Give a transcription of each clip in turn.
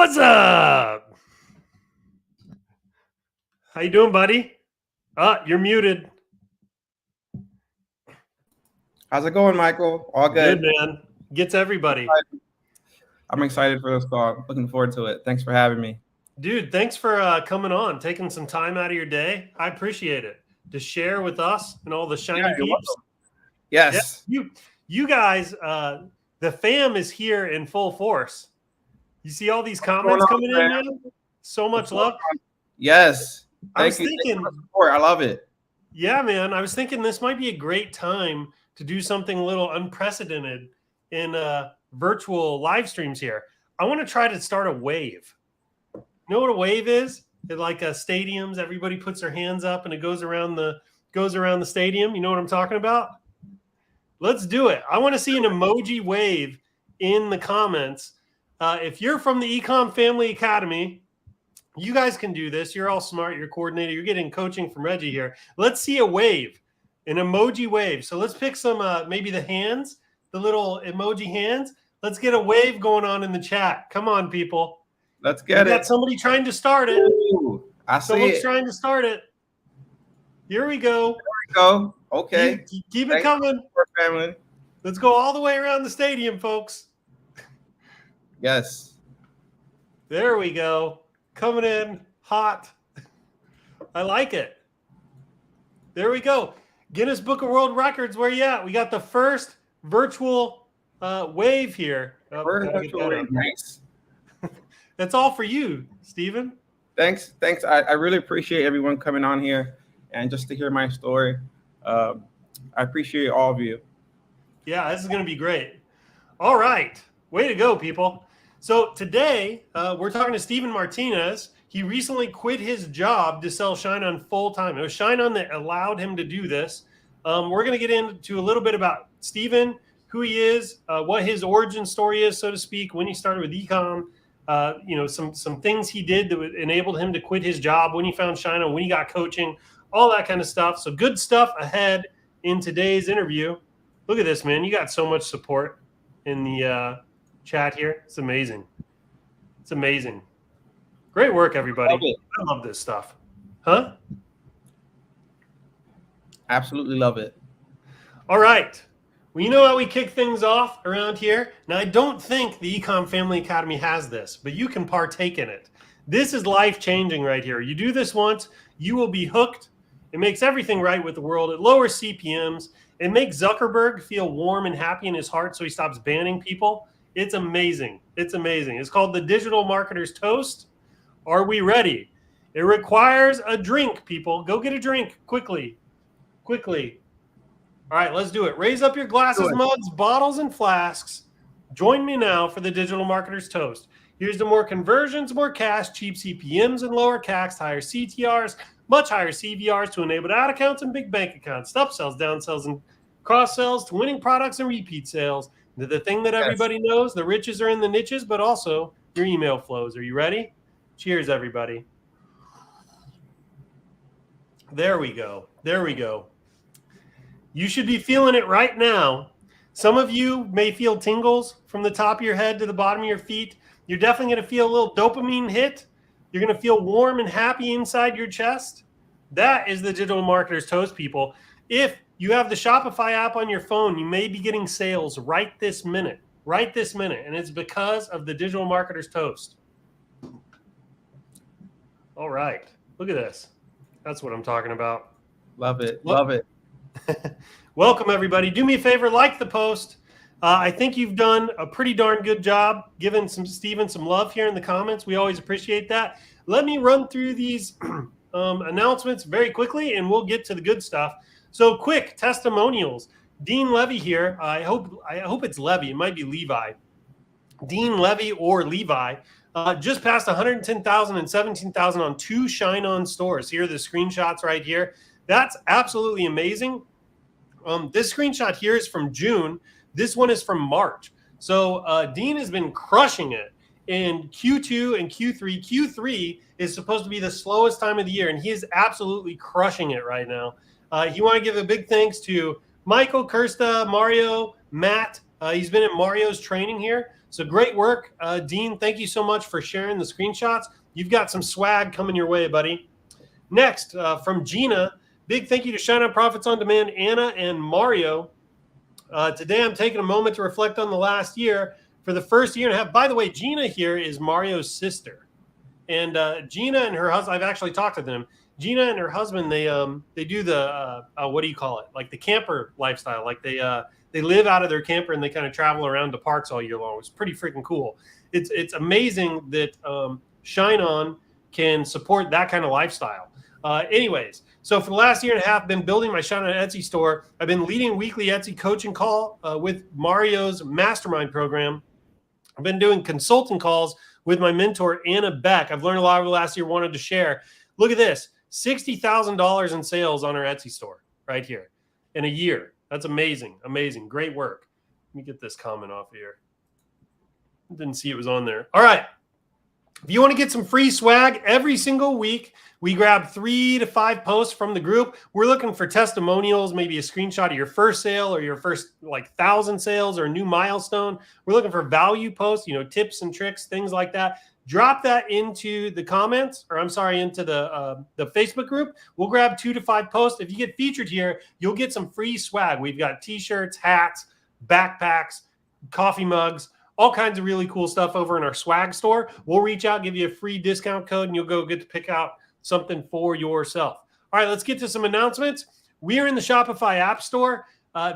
What's up? How you doing, buddy? You're muted. How's it going, Michael? All good. Good, man. Gets everybody. I'm excited for this call. Looking forward to it. Thanks for having me. Dude, thanks for coming on, taking some time out of your day. I appreciate it. To share with us and all the shiny peeps. Yes. Yeah, you guys, the fam is here in full force. You see all these comments coming in, man? So much love. Yes. I was thinking, I love it. Yeah, man. I was thinking this might be a great time to do something a little unprecedented in virtual live streams here. I want to try to start a wave. You know what a wave is? It's like stadiums. Everybody puts their hands up and it goes around the stadium. You know what I'm talking about? Let's do it. I want to see an emoji wave in the comments. If you're from the Ecom Family Academy, you guys can do this. You're all smart. You're coordinated. You're getting coaching from Reggie here. Let's see a wave, an emoji wave. So let's pick some, maybe the hands, the little emoji hands. Let's get a wave going on in the chat. Come on, people. Let's get it. Got somebody trying to start it. Ooh, I see Someone's trying to start it. Here we go. There we go. Okay. Keep it coming. Family. Let's go all the way around the stadium, folks. Yes. There we go. Coming in hot. I like it. There we go. Guinness Book of World Records, where you at? We got the first virtual wave here. Nice. That's all for you, Stephen. Thanks. I really appreciate everyone coming on here and just to hear my story. I appreciate all of you. Yeah, this is going to be great. All right. Way to go, people. So today, we're talking to Stephen Martinez. He recently quit his job to sell ShineOn full-time. It was ShineOn that allowed him to do this. We're going to get into a little bit about Stephen, who he is, what his origin story is, so to speak, when he started with ecom, some things he did that enabled him to quit his job, when he found ShineOn, when he got coaching, all that kind of stuff. So good stuff ahead in today's interview. Look at this, man. You got so much support in the chat here. It's amazing. It's amazing. Great work, everybody. I love this stuff. Huh? Absolutely love it. All right. Well, you know how we kick things off around here? Now, I don't think the Ecom Family Academy has this, but you can partake in it. This is life-changing right here. You do this once, you will be hooked. It makes everything right with the world. It lowers CPMs. It makes Zuckerberg feel warm and happy in his heart so he stops banning people. It's amazing. It's amazing. It's called the Digital Marketer's Toast. Are we ready? It requires a drink, people. Go get a drink quickly. Quickly. All right, let's do it. Raise up your glasses, mugs, bottles, and flasks. Join me now for the Digital Marketer's Toast. Here's to more conversions, more cash, cheap CPMs, and lower CACs, higher CTRs, much higher CVRs to enable ad accounts and big bank accounts, upsells, downsells, and cross-sells to winning products and repeat sales. The thing that everybody knows, the riches are in the niches, but also your email flows. Are you ready? Cheers, everybody. There we go. There we go. You should be feeling it right now. Some of you may feel tingles from the top of your head to the bottom of your feet. You're definitely going to feel a little dopamine hit. You're going to feel warm and happy inside your chest. That is the Digital Marketer's Toast, people. If you have the Shopify app on your phone, you may be getting sales right this minute. Right this minute. And it's because of the Digital Marketer's Toast. All right. Look at this. That's what I'm talking about. Love it. Love it. Welcome, everybody. Do me a favor, like the post. I think you've done a pretty darn good job giving Stephen some love here in the comments. We always appreciate that. Let me run through these announcements very quickly, and we'll get to the good stuff. So quick testimonials. Dean Levy here. I hope it's Levy. It might be Levi. Dean Levy or Levi. Just passed 110,000 and 17,000 on 2 ShineOn stores. Here are the screenshots right here. That's absolutely amazing. This screenshot here is from June. This one is from March. So Dean has been crushing it in Q2 and Q3. Q3 is supposed to be the slowest time of the year, and he is absolutely crushing it right now. You want to give a big thanks to Michael, Kirsta, Mario, Matt, He's been in Mario's training here. So great work. Dean, thank you so much for sharing the screenshots. You've got some swag coming your way, buddy. Next, from Gina, big thank you to ShineOn Profits on Demand, Anna and Mario. Today, I'm taking a moment to reflect on the last year. For the first year and a half, by the way, Gina here is Mario's sister. And Gina and her husband, I've actually talked to them. Gina and her husband, they do the, what do you call it? Like the camper lifestyle. Like they live out of their camper and they kind of travel around to parks all year long. It's pretty freaking cool. It's amazing that ShineOn can support that kind of lifestyle. Anyways, so for the last year and a half, I've been building my ShineOn Etsy store. I've been leading a weekly Etsy coaching call with Mario's mastermind program. I've been doing consulting calls with my mentor, Anna Beck. I've learned a lot over the last year, wanted to share. Look at this, $60,000 in sales on our Etsy store right here in a year. That's amazing, amazing, great work. Let me get this comment off here. Didn't see it was on there. All right. If you want to get some free swag every single week, we grab 3 to 5 posts from the group. We're looking for testimonials, maybe a screenshot of your first sale or your first 1,000 sales or a new milestone. We're looking for value posts, tips and tricks, things like that. Drop that into the comments, into the Facebook group. We'll grab 2 to 5 posts. If you get featured here, you'll get some free swag. We've got t-shirts, hats, backpacks, coffee mugs, all kinds of really cool stuff over in our swag store. We'll reach out, give you a free discount code, and you'll go get to pick out something for yourself. All right, let's get to some announcements. We are in the Shopify App Store.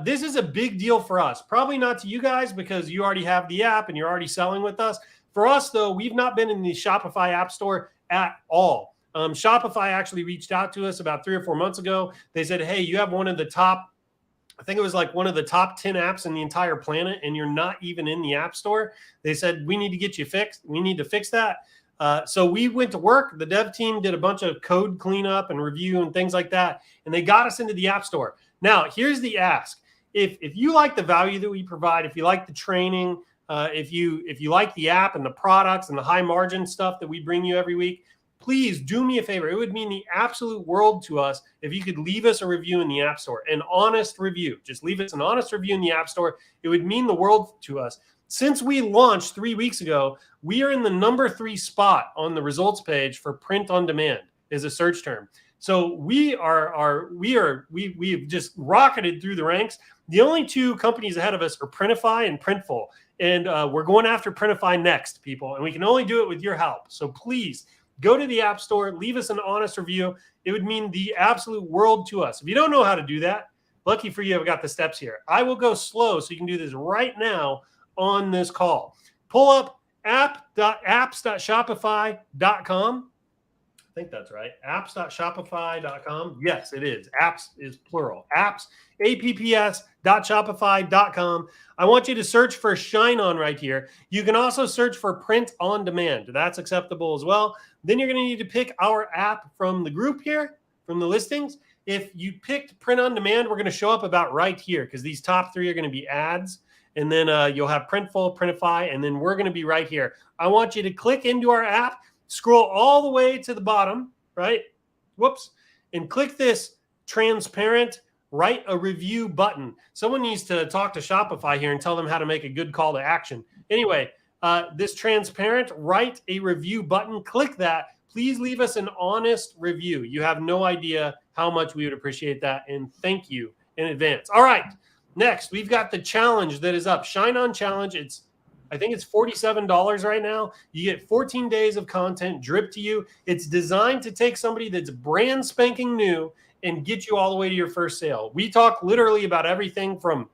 This is a big deal for us. Probably not to you guys because you already have the app and you're already selling with us. For us, though, we've not been in the Shopify App Store at all. Shopify actually reached out to us about 3 or 4 months ago. They said, hey, you have one of the top, I think it was one of the top 10 apps in the entire planet, and you're not even in the App Store. They said, we need to get you fixed. We need to fix that. So we went to work. The dev team did a bunch of code cleanup and review and things like that, and they got us into the App Store. Now, here's the ask. If you like the value that we provide, if you like the training, if you like the app and the products and the high margin stuff that we bring you every week, please do me a favor. It would mean the absolute world to us if you could leave us a review in the App Store, an honest review. Just leave us an honest review in the App Store. It would mean the world to us. Since we launched 3 weeks ago, we are in the number 3 spot on the results page for print on demand as a search term. So we've just rocketed through the ranks. The only 2 companies ahead of us are Printify and Printful. And we're going after Printify next, people. And we can only do it with your help. So please go to the App Store, leave us an honest review. It would mean the absolute world to us. If you don't know how to do that, lucky for you, I've got the steps here. I will go slow so you can do this right now on this call. Pull up apps.shopify.com. I think that's right. Apps.shopify.com. Yes, it is. Apps is plural. Apps, apps.shopify.com. I want you to search for ShineOn right here. You can also search for print on demand. That's acceptable as well. Then you're going to need to pick our app from the group here, from the listings. If you picked print on demand, we're going to show up about right here because these top 3 are going to be ads. And then you'll have Printful, Printify, and then we're going to be right here. I want you to click into our app, scroll all the way to the bottom, right? Whoops. And click this transparent write a review button. Someone needs to talk to Shopify here and tell them how to make a good call to action. Anyway, this transparent write a review button, click that. Please leave us an honest review. You have no idea how much we would appreciate that. And thank you in advance. All right. Next, we've got the challenge that is up. ShineOn Challenge. I think it's $47 right now. You get 14 days of content dripped to you. It's designed to take somebody that's brand spanking new and get you all the way to your first sale. We talk literally about everything from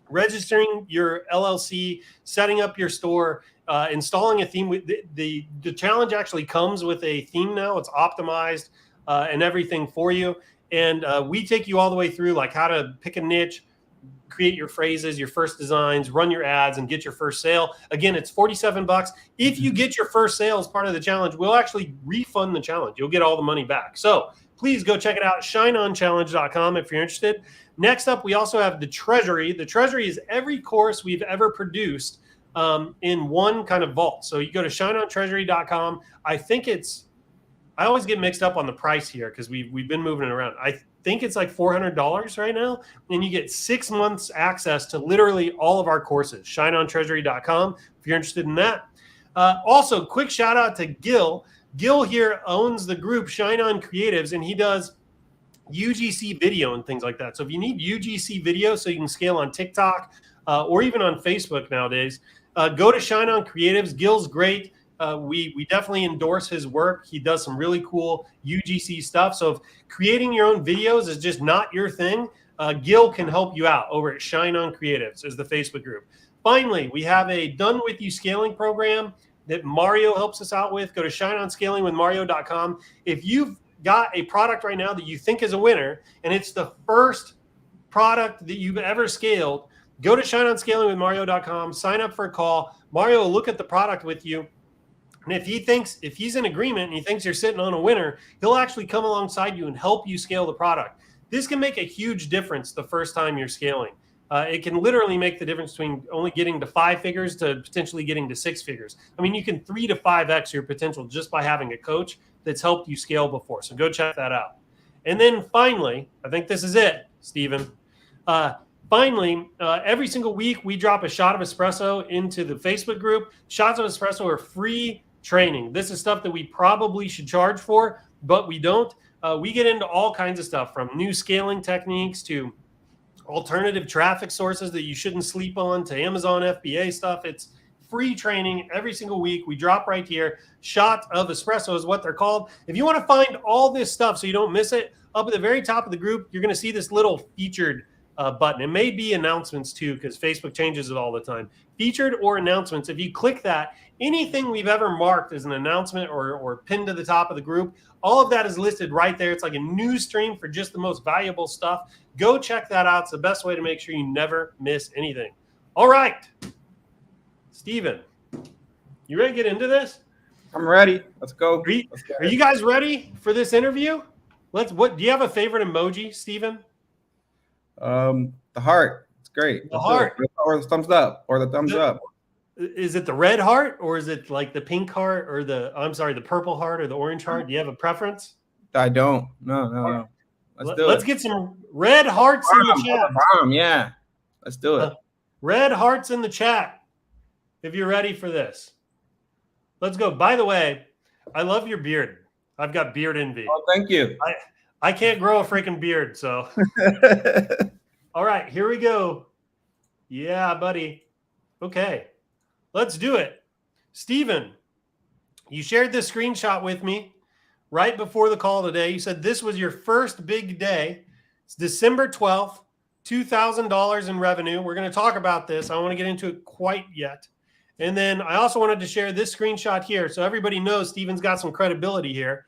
registering your LLC, setting up your store, installing a theme. The challenge actually comes with a theme now. It's optimized and everything for you. And we take you all the way through like how to pick a niche, create your phrases, your first designs, run your ads, and get your first sale. Again, it's $47. If you get your first sale as part of the challenge, we'll actually refund the challenge. You'll get all the money back. So please go check it out, ShineOnChallenge.com if you're interested. Next up, we also have the Treasury. The Treasury is every course we've ever produced in one kind of vault. So you go to ShineOnTreasury.com. I always get mixed up on the price here because we've been moving it around. think it's like $400 right now, and you get 6 months access to literally all of our courses. ShineOnTreasury.com if you're interested in that. Also, quick shout out to Gil. Gil here owns the group ShineOn Creatives, and he does UGC video and things like that. So if you need UGC video so you can scale on TikTok or even on Facebook nowadays, go to ShineOn Creatives. Gil's great. We definitely endorse his work. He does some really cool UGC stuff. So if creating your own videos is just not your thing, Gil can help you out over at ShineOn Creatives is the Facebook group. Finally, we have a Done With You scaling program that Mario helps us out with. Go to ShineOnScalingWithMario.com. If you've got a product right now that you think is a winner, and it's the first product that you've ever scaled, go to ShineOnScalingWithMario.com, sign up for a call. Mario will look at the product with you. And if he's in agreement and he thinks you're sitting on a winner, he'll actually come alongside you and help you scale the product. This can make a huge difference the first time you're scaling. It can literally make the difference between only getting to 5 figures to potentially getting to 6 figures. I mean, you can 3 to 5x your potential just by having a coach that's helped you scale before. So go check that out. And then finally, I think this is it, Stephen. Finally, every single week we drop a shot of espresso into the Facebook group. Shots of espresso are free training. This is stuff that we probably should charge for, but we don't. We get into all kinds of stuff, from new scaling techniques to alternative traffic sources that you shouldn't sleep on, to Amazon FBA stuff. It's free training every single week. We drop right here. Shot of espresso is what they're called. If you want to find all this stuff so you don't miss it, up at the very top of the group, you're going to see this little featured button. It may be announcements too, because Facebook changes it all the time. Featured or announcements. If you click that, anything we've ever marked as an announcement or pinned to the top of the group, all of that is listed right there. It's like a news stream for just the most valuable stuff. Go check that out. It's the best way to make sure you never miss anything. All right, Stephen, you ready to get into this? I'm ready. Let's go. Are you guys ready for this interview? What do you have a favorite emoji, Stephen? The heart. It's great. The heart. Or the thumbs up or the thumbs up. Is it the red heart, or is it like the pink heart, or the purple heart or the orange heart? Do you have a preference? I don't. No. Let's get some red hearts in the chat. Yeah. Let's do it. Red hearts in the chat if you're ready for this. Let's go. By the way, I love your beard. I've got beard envy. Oh, thank you. I can't grow a freaking beard, so. All right, here we go. Yeah, buddy. Okay, let's do it. Stephen, you shared this screenshot with me right before the call today. You said this was your first big day. It's December 12th, $2,000 in revenue. We're going to talk about this. I don't want to get into it quite yet. And then I also wanted to share this screenshot here so everybody knows Stephen's got some credibility here.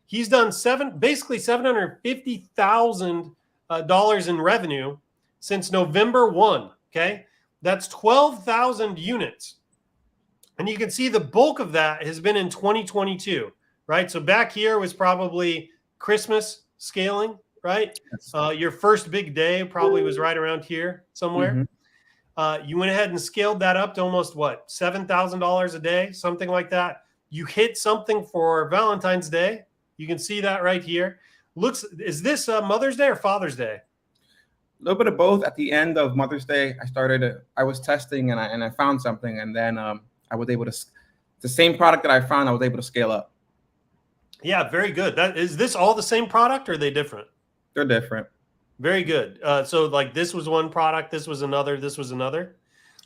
He's done basically $750,000 in revenue since November 1. Okay, that's 12,000 units, and you can see the bulk of that has been in 2022, right? So back here was probably Christmas scaling, right? Your first big day probably was right around here somewhere. Mm-hmm. You went ahead and scaled that up to almost what, $7,000 a day, something like that. You hit something for Valentine's Day. You can see that right here. Is this Mother's Day or Father's Day? A little bit of both. At the end of Mother's Day, I was testing and I found something, and then I was able to, the same product that I found, I was able to scale up. Yeah, very good. Is this all the same product, or are they different? They're different. Very good. So like this was one product, this was another, this was another.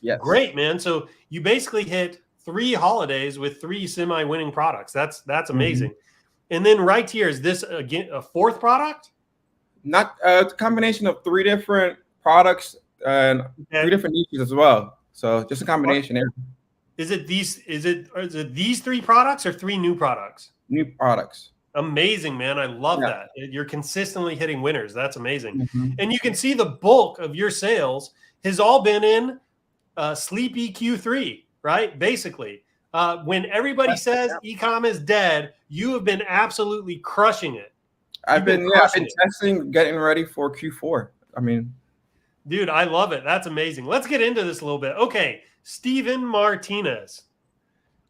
Yes. Great, man. So you basically hit 3 holidays with 3 semi-winning products. That's amazing. Mm-hmm. And then right here, is this again a 4th product? Not it's a combination of 3 different products and 3 different niches as well. So just a combination there. Is it these 3 products or 3 new products? New products. Amazing, man. I love that. You're consistently hitting winners. That's amazing. Mm-hmm. And you can see the bulk of your sales has all been in Sleepy Q3, right? Basically. When everybody says e-com is dead, you have been absolutely crushing it. I've been testing, getting ready for Q4. I mean, dude, I love it. That's amazing. Let's get into this a little bit. Okay, Stephen Martinez.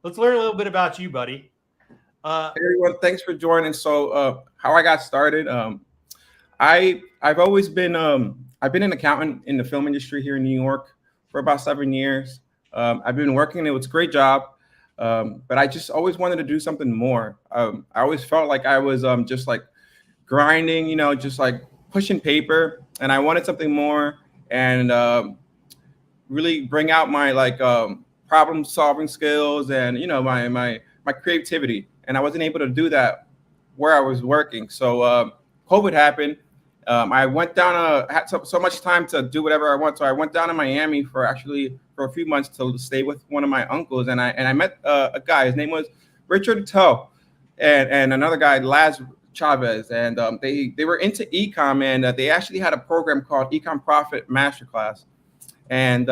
Let's learn a little bit about you, buddy. Hey everyone, thanks for joining. So, how I got started, I've always been I've been an accountant in the film industry here in New York for about 7 years. I've been working. It was a great job, but I just always wanted to do something more. I always felt like I was just like grinding, just like pushing paper, and I wanted something more and really bring out my like problem solving skills and my creativity. And I wasn't able to do that where I was working. So COVID happened. I went down. Had so much time to do whatever I want. So I went down to Miami for a few months to stay with one of my uncles, and I met a guy. His name was Richard Toe, and another guy, Laz Chavez, and they were into ecom, and they actually had a program called Ecom Profit Masterclass, and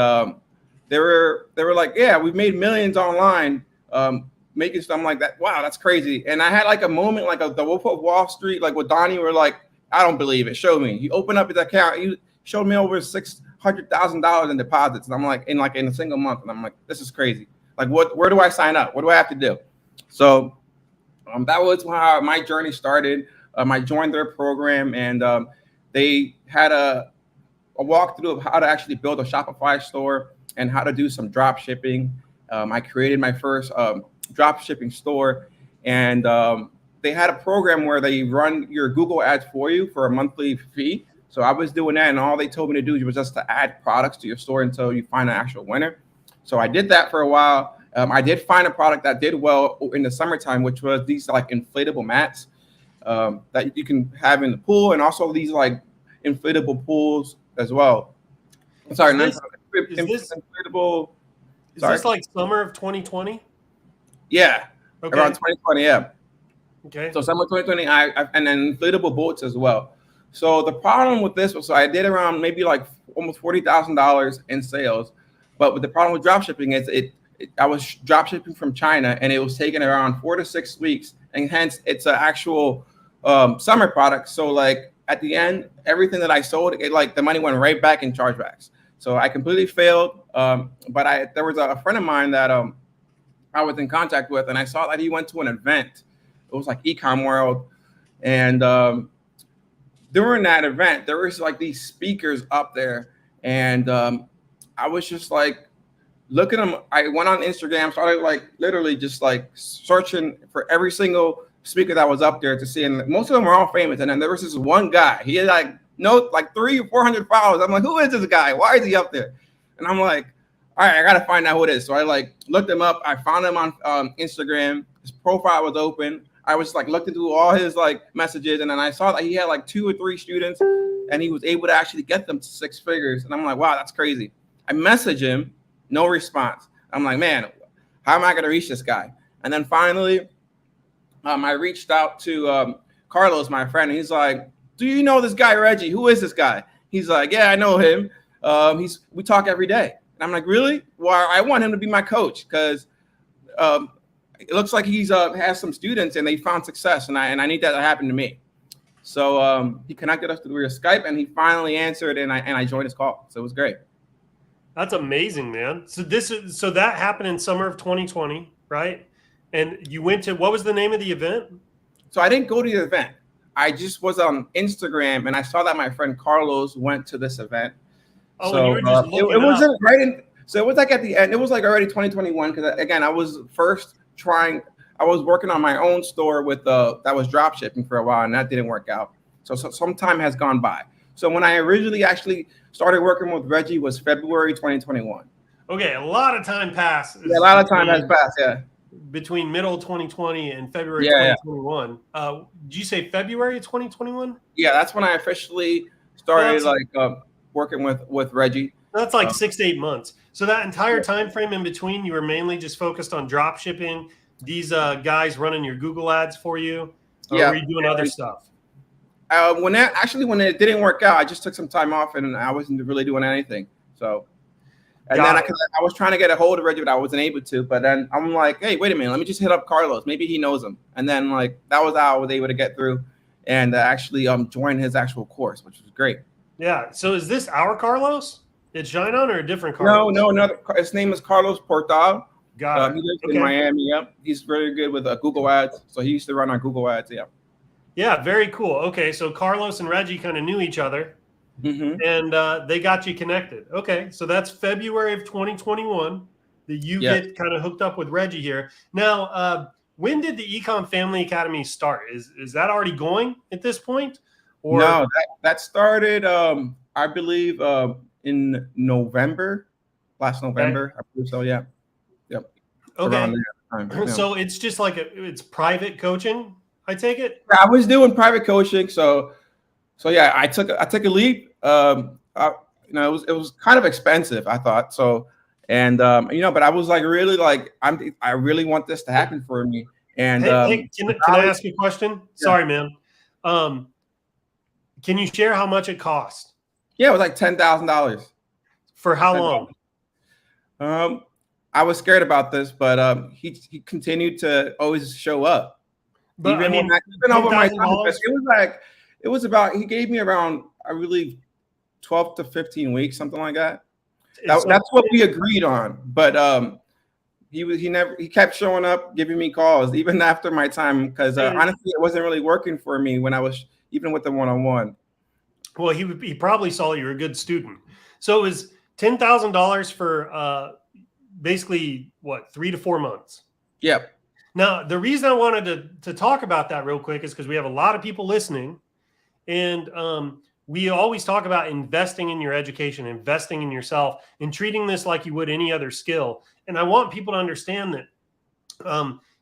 they were like, yeah, we've made millions online. Making something like that. Wow, that's crazy. And I had like a moment like the Wolf of Wall Street, like with Donnie, were like, I don't believe it. Show me. He opened up his account. He showed me over $600,000 in deposits. And I'm like in a single month. And I'm like, this is crazy. Like, where do I sign up? What do I have to do? So that was how my journey started. I joined their program, and they had a walkthrough of how to actually build a Shopify store and how to do some drop shipping. I created my first drop shipping store, and they had a program where they run your Google ads for you for a monthly fee. So I was doing that, and all they told me to do was just to add products to your store until you find an actual winner. So I did that for a while. I did find a product that did well in the summertime, which was these like inflatable mats that you can have in the pool, and also these like inflatable pools as well. Sorry, inflatable. Is this like summer of 2020? Yeah, okay. Around 2020, yeah. Okay. So summer 2020, I and then inflatable boats as well. So the problem with this was, so I did around maybe like almost $40,000 in sales, but with the problem with drop shipping is I was drop shipping from China, and it was taking around 4 to 6 weeks, and hence it's an actual summer product. So like at the end, everything that I sold, like the money went right back in chargebacks. So I completely failed. But there was a friend of mine that I was in contact with, and I saw that he went to an event. It was like Ecom World, and during that event, there was like these speakers up there, and I was just like looking at them. I went on Instagram, started like literally just like searching for every single speaker that was up there to see, and most of them were all famous. And then there was this one guy. He had like 300 or 400 followers. I'm like, who is this guy? Why is he up there? And I'm like, all right, I gotta find out who it is. So I like looked him up. I found him on Instagram. His profile was open. I was like looking through all his like messages, and then I saw that he had like 2 or 3 students, and he was able to actually get them to 6 figures. And I'm like, wow, that's crazy. I message him, no response. I'm like, man, how am I gonna reach this guy? And then finally, I reached out to Carlos, my friend. And he's like, do you know this guy Reggie? Who is this guy? He's like, yeah, I know him. We talk every day. And I'm like, really? Well, I want him to be my coach, because it looks like he's has some students and they found success, and I need that to happen to me. So he connected us through Skype, and he finally answered, and I joined his call. So it was great. That's amazing, man. So that happened in summer of 2020, right? And you went to, what was the name of the event? So I didn't go to the event. I just was on Instagram, and I saw that my friend Carlos went to this event. Oh, so and you were just looking it wasn't right in. So it was like at the end. It was like already 2021, because again, I was first trying. I was working on my own store with that was drop shipping for a while, and that didn't work out. So some time has gone by. So when I originally actually started working with Reggie was February 2021. Okay, a lot of time passed. Yeah, a lot of time has passed. Yeah. Between middle 2020 and February 2021. Yeah. Did you say February 2021? Yeah, that's when I officially started working with Reggie. That's like 6 to 8 months. So that entire time frame in between, you were mainly just focused on drop shipping, these guys running your Google ads for you, or were you doing other stuff? When it didn't work out, I just took some time off, and I wasn't really doing anything. So. And then I was trying to get a hold of Reggie, but I wasn't able to. But then I'm like, hey, wait a minute. Let me just hit up Carlos. Maybe he knows him. And then like that was how I was able to get through and actually join his actual course, which was great. Yeah. So is this our Carlos? It's ShineOn or a different Carlos? No. His name is Carlos Portal. Got it. He lives in Miami. Yep. He's very good with Google Ads. So he used to run on Google Ads. Yeah. Yeah, very cool. Okay, so Carlos and Reggie kind of knew each other, and they got you connected. Okay, so that's February of 2021 that you Yes. get kind of hooked up with Reggie here. Now, when did the Ecom Family Academy start? Is that already going at this point? Or No, that started, I believe, in November, last okay, November. I believe so. Yeah. Yep. Around okay. that time. Yeah. So it's just like it's private coaching, I take it? I was doing private coaching, so yeah, I took a leap. It was kind of expensive, I thought. So, and but I was like really like I really want this to happen for me. And Hey, can I ask you a question? yeah, Sorry, man. Um, can you share how much it cost? yeah, it was like $10,000. For how long? I was scared about this, but he continued to always show up, But I mean, even over my time. $10,000. It was about, he gave me around, I believe, 12 to 15 weeks, something like that. That's what we agreed on. But he kept showing up, giving me calls even after my time, because honestly, it wasn't really working for me when I was even with the one-on-one. Well, he probably saw you were a good student. So it was $10,000 for basically what, 3 to 4 months. Yep. Now, the reason I wanted to talk about that real quick is because we have a lot of people listening, and we always talk about investing in your education, investing in yourself, and treating this like you would any other skill. And I want people to understand that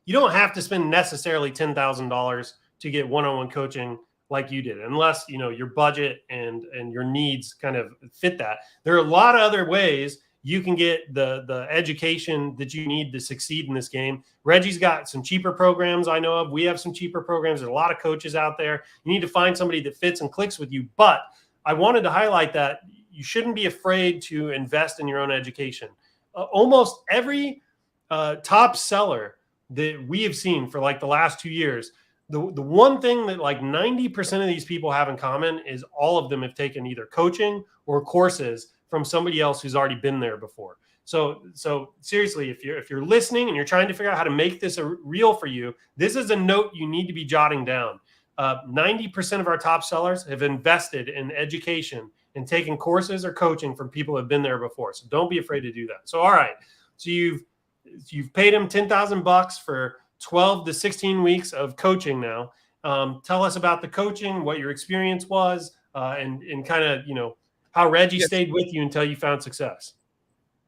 you don't have to spend necessarily $10,000 to get one-on-one coaching like you did, unless your budget and your needs kind of fit that. There are a lot of other ways you can get the education that you need to succeed in this game. Reggie's got some cheaper programs I know of. We have some cheaper programs. There's a lot of coaches out there. You need to find somebody that fits and clicks with you. But I wanted to highlight that you shouldn't be afraid to invest in your own education. Almost every top seller that we have seen for like the last 2 years, the one thing that like 90% of these people have in common is all of them have taken either coaching or courses from somebody else who's already been there before. So seriously, if you're listening and you're trying to figure out how to make this real for you, this is a note you need to be jotting down. 90% of our top sellers have invested in education and taken courses or coaching from people who have been there before. So don't be afraid to do that. So all right, so you've paid them $10,000 for 12 to 16 weeks of coaching now. Tell us about the coaching, what your experience was, and kind of how Reggie stayed with you until you found success.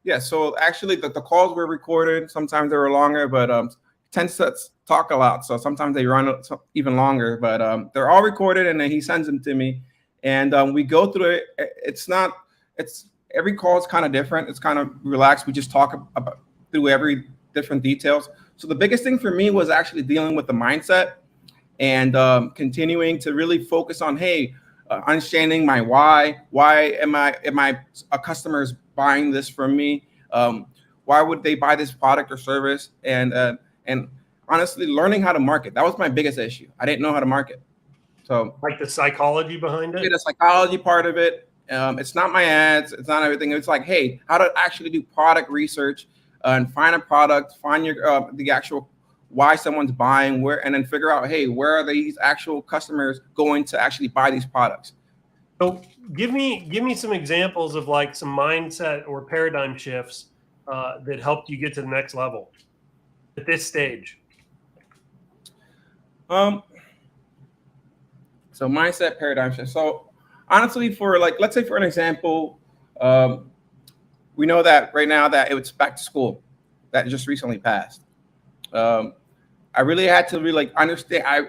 Yeah, so actually the calls were recorded. Sometimes they were longer, but tends to talk a lot. So sometimes they run even longer, but they're all recorded, and then he sends them to me. And we go through it. Every call is kind of different. It's kind of relaxed. We just talk through every different details. So the biggest thing for me was actually dealing with the mindset and continuing to really focus on, understanding my why. Why am a customer's buying this from me? Why would they buy this product or service? And honestly, learning how to market. That was my biggest issue. I didn't know how to market. So like the psychology behind it. The psychology part of it. It's not my ads. It's not everything. It's like, hey, how to actually do product research and find a product, find your the actual why someone's buying, where, and then figure out, hey, where are these actual customers going to actually buy these products? So give me some examples of like some mindset or paradigm shifts that helped you get to the next level at this stage. So mindset, paradigm shift. So honestly, let's say for an example, we know that right now that it's back to school that just recently passed. I really had to really understand. I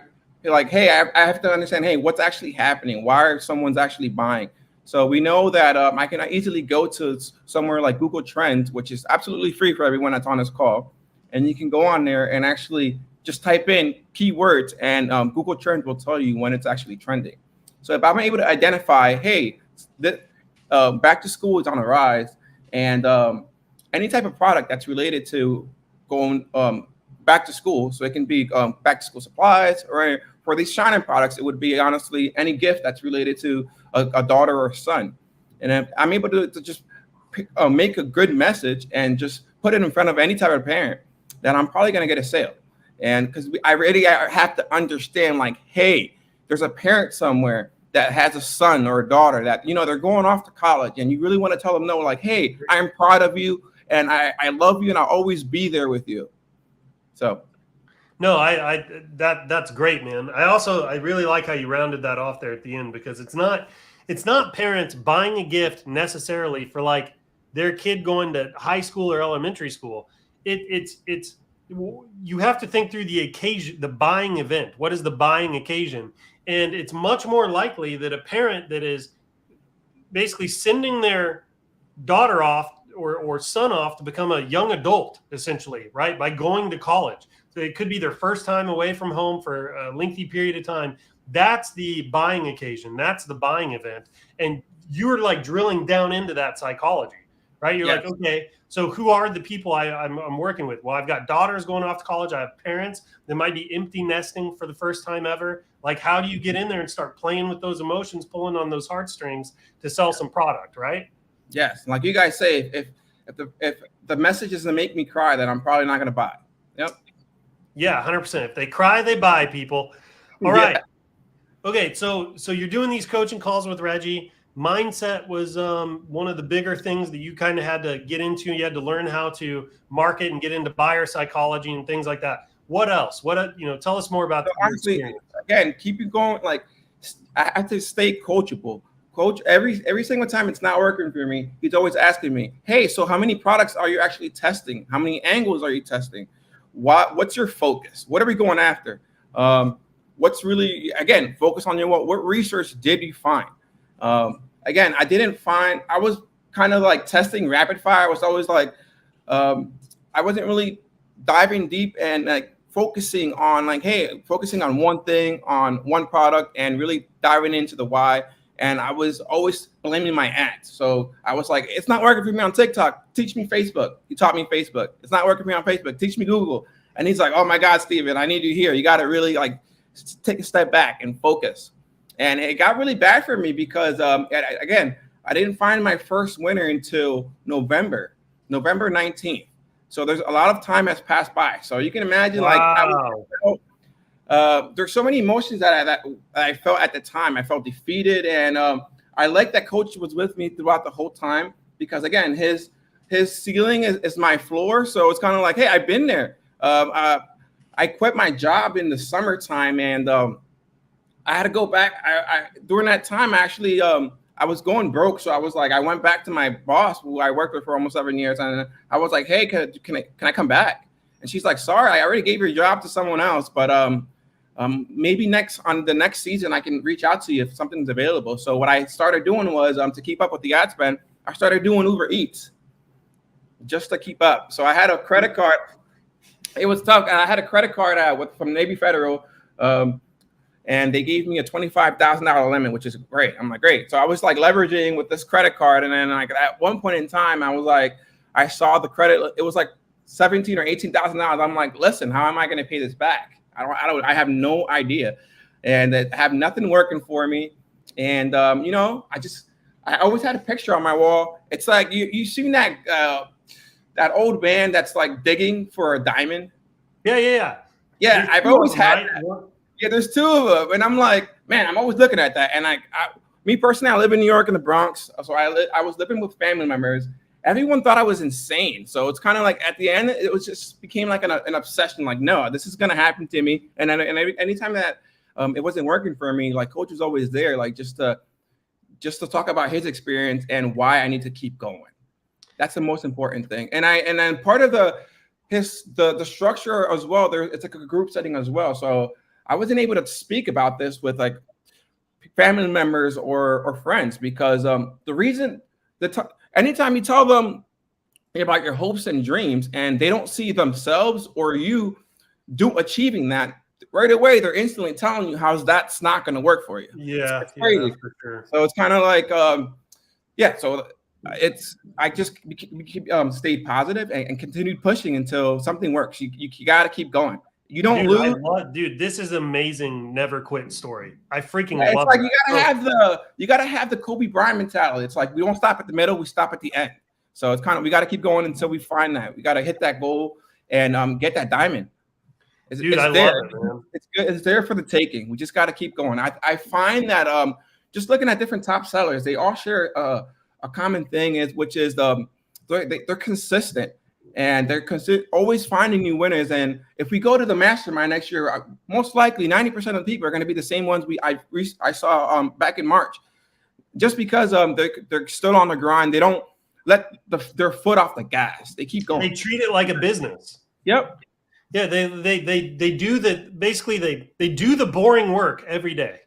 have to understand, hey, what's actually happening? Why are someone's actually buying? So we know that I can easily go to somewhere like Google Trends, which is absolutely free for everyone that's on this call. And you can go on there and actually just type in keywords, and Google Trends will tell you when it's actually trending. So if I'm able to identify, hey, back to school is on a rise, and any type of product that's related to going back to school, so it can be back to school supplies, or for these ShineOn products, it would be honestly any gift that's related to a daughter or son. And if I'm able to just make a good message and just put it in front of any type of parent, then I'm probably going to get a sale. And because I have to understand, like, hey, there's a parent somewhere that has a son or a daughter that, they're going off to college, and you really want to tell them no, like, hey, I'm proud of you, and I love you, and I'll always be there with you. So. No, that's great, man. I really like how you rounded that off there at the end, because it's not parents buying a gift necessarily for like their kid going to high school or elementary school. It's you have to think through the occasion, the buying event. What is the buying occasion? And it's much more likely that a parent that is basically sending their daughter off or son off to become a young adult, essentially, right, by going to college. So it could be their first time away from home for a lengthy period of time. That's the buying occasion. That's the buying event. And you're like drilling down into that psychology, right? You're like, okay, so who are the people I'm working with? Well, I've got daughters going off to college. I have parents that might be empty nesting for the first time ever. Like, how do you get in there and start playing with those emotions, pulling on those heartstrings to sell some product, right? Yes. Like you guys say, if the message is to make me cry, then I'm probably not going to buy. Yep. Yeah, 100%. If they cry, they buy, people. All right. Okay, so you're doing these coaching calls with Reggie. Mindset was one of the bigger things that you kind of had to get into. You had to learn how to market and get into buyer psychology and things like that. What else? Tell us more about that. Honestly, again, keep it going. Like, I have to stay coachable. Coach, every single time it's not working for me, he's always asking me, hey, so how many products are you actually testing? How many angles are you testing? What's your focus? What are we going after? What's really, again, focus on what research did you find? Again, I was kind of like testing rapid fire. I was always like, I wasn't really diving deep and like focusing on one thing, on one product, and really diving into the why. And I was always blaming my ads. So I was like, it's not working for me on TikTok. Teach me Facebook. He taught me Facebook. It's not working for me on Facebook. Teach me Google. And he's like, oh my God, Steven, I need you here. You got to really like take a step back and focus. And it got really bad for me because, again, I didn't find my first winner until November 19th. So there's a lot of time has passed by. So you can imagine, there's so many emotions that I felt at the time. I felt defeated, and I like that coach was with me throughout the whole time because, again, his ceiling is my floor. So it's kind of like, hey, I've been there. I quit my job in the summertime, and I had to go back. During that time, actually, I was going broke. So I was like, I went back to my boss, who I worked with for almost 7 years, and I was like, hey, can I come back? And she's like, sorry, I already gave your job to someone else, but maybe on the next season I can reach out to you if something's available. So what I started doing was to keep up with the ad spend, I started doing Uber Eats just to keep up. So I had a credit card. It was tough, and I had a credit card from Navy Federal, and they gave me a $25,000 limit, which is great. I'm like, great. So I was like leveraging with this credit card, and then like at one point in time, I was like, I saw the credit. It was like $17,000 or $18,000. I'm like, listen, how am I going to pay this back? I have no idea, and I have nothing working for me. And I always had a picture on my wall. It's like you seen that old man that's like digging for a diamond. Yeah. I've always had that. Yeah, there's two of them, and I'm like, man, I'm always looking at that. And me personally, I live in New York in the Bronx, so I was living with family members. Everyone thought I was insane. So it's kind of like at the end, it was just became like an obsession. Like, no, this is going to happen to me. And anytime that it wasn't working for me, like coach was always there, like just to talk about his experience and why I need to keep going. That's the most important thing. And then part of the structure as well, it's like a group setting as well. So I wasn't able to speak about this with like family members or friends because the reason anytime you tell them about your hopes and dreams and they don't see themselves or you achieving that right away, they're instantly telling you how's that's not going to work for you. Yeah, it's crazy. For sure. So it's kind of like, So I just stayed positive and continued pushing until something works. You got to keep going. You don't lose. Dude, this is amazing. Never quit story. I freaking love it. You gotta have the Kobe Bryant mentality. It's like we don't stop at the middle, we stop at the end. So it's kind of we got to keep going until we find that. We got to hit that goal and get that diamond. Dude, I there. love it, man. It's good. It's there for the taking. We just got to keep going. I find that just looking at different top sellers, they all share a common thing which is they're consistent and they're always finding new winners. And if we go to the mastermind next year, most likely 90% of the people are going to be the same ones I saw back in March, just because they're still on the grind. They don't let their foot off the gas. They keep going. They treat it like a business. Yep. Yeah, they do they do the boring work every day.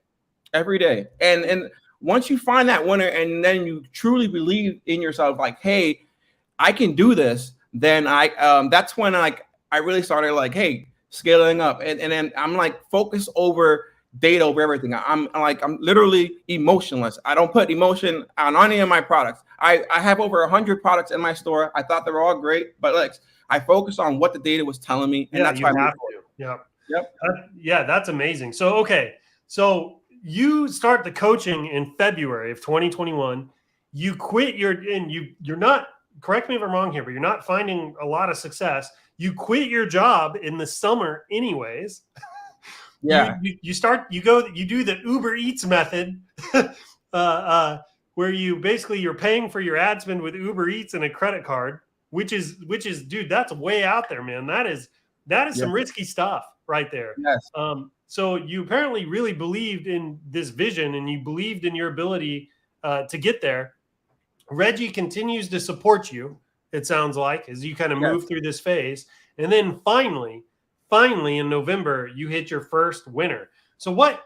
Every day. And once you find that winner and then you truly believe in yourself, like, hey, I can do this, then that's when I really started like, hey, scaling up. And then I'm like focused over data over everything. I'm literally emotionless. I don't put emotion on any of my products. I have over 100 products in my store. I thought they were all great, but like I focused on what the data was telling me, and that's why I have to. Yep. Yeah, that's amazing. So okay, so you start the coaching in February of 2021. You quit you're not, correct me if I'm wrong here, but you're not finding a lot of success. You quit your job in the summer anyways. Yeah. You do the Uber Eats method, where you're paying for your ad spend with Uber Eats and a credit card, which is, dude, that's way out there, man. That is some risky stuff right there. Yes. So you apparently really believed in this vision and you believed in your ability to get there. Reggie continues to support you, it sounds like, as you kind of move through this phase. And then finally in November, you hit your first winner. So what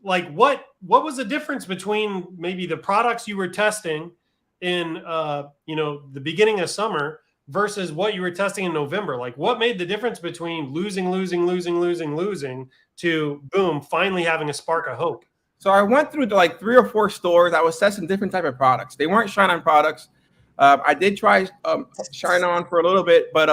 was the difference between maybe the products you were testing in the beginning of summer versus what you were testing in November? Like, what made the difference between losing to boom, finally having a spark of hope? So I went through to like 3 or 4 stores. I was testing different type of products. They weren't ShineOn products. I did try ShineOn for a little bit, but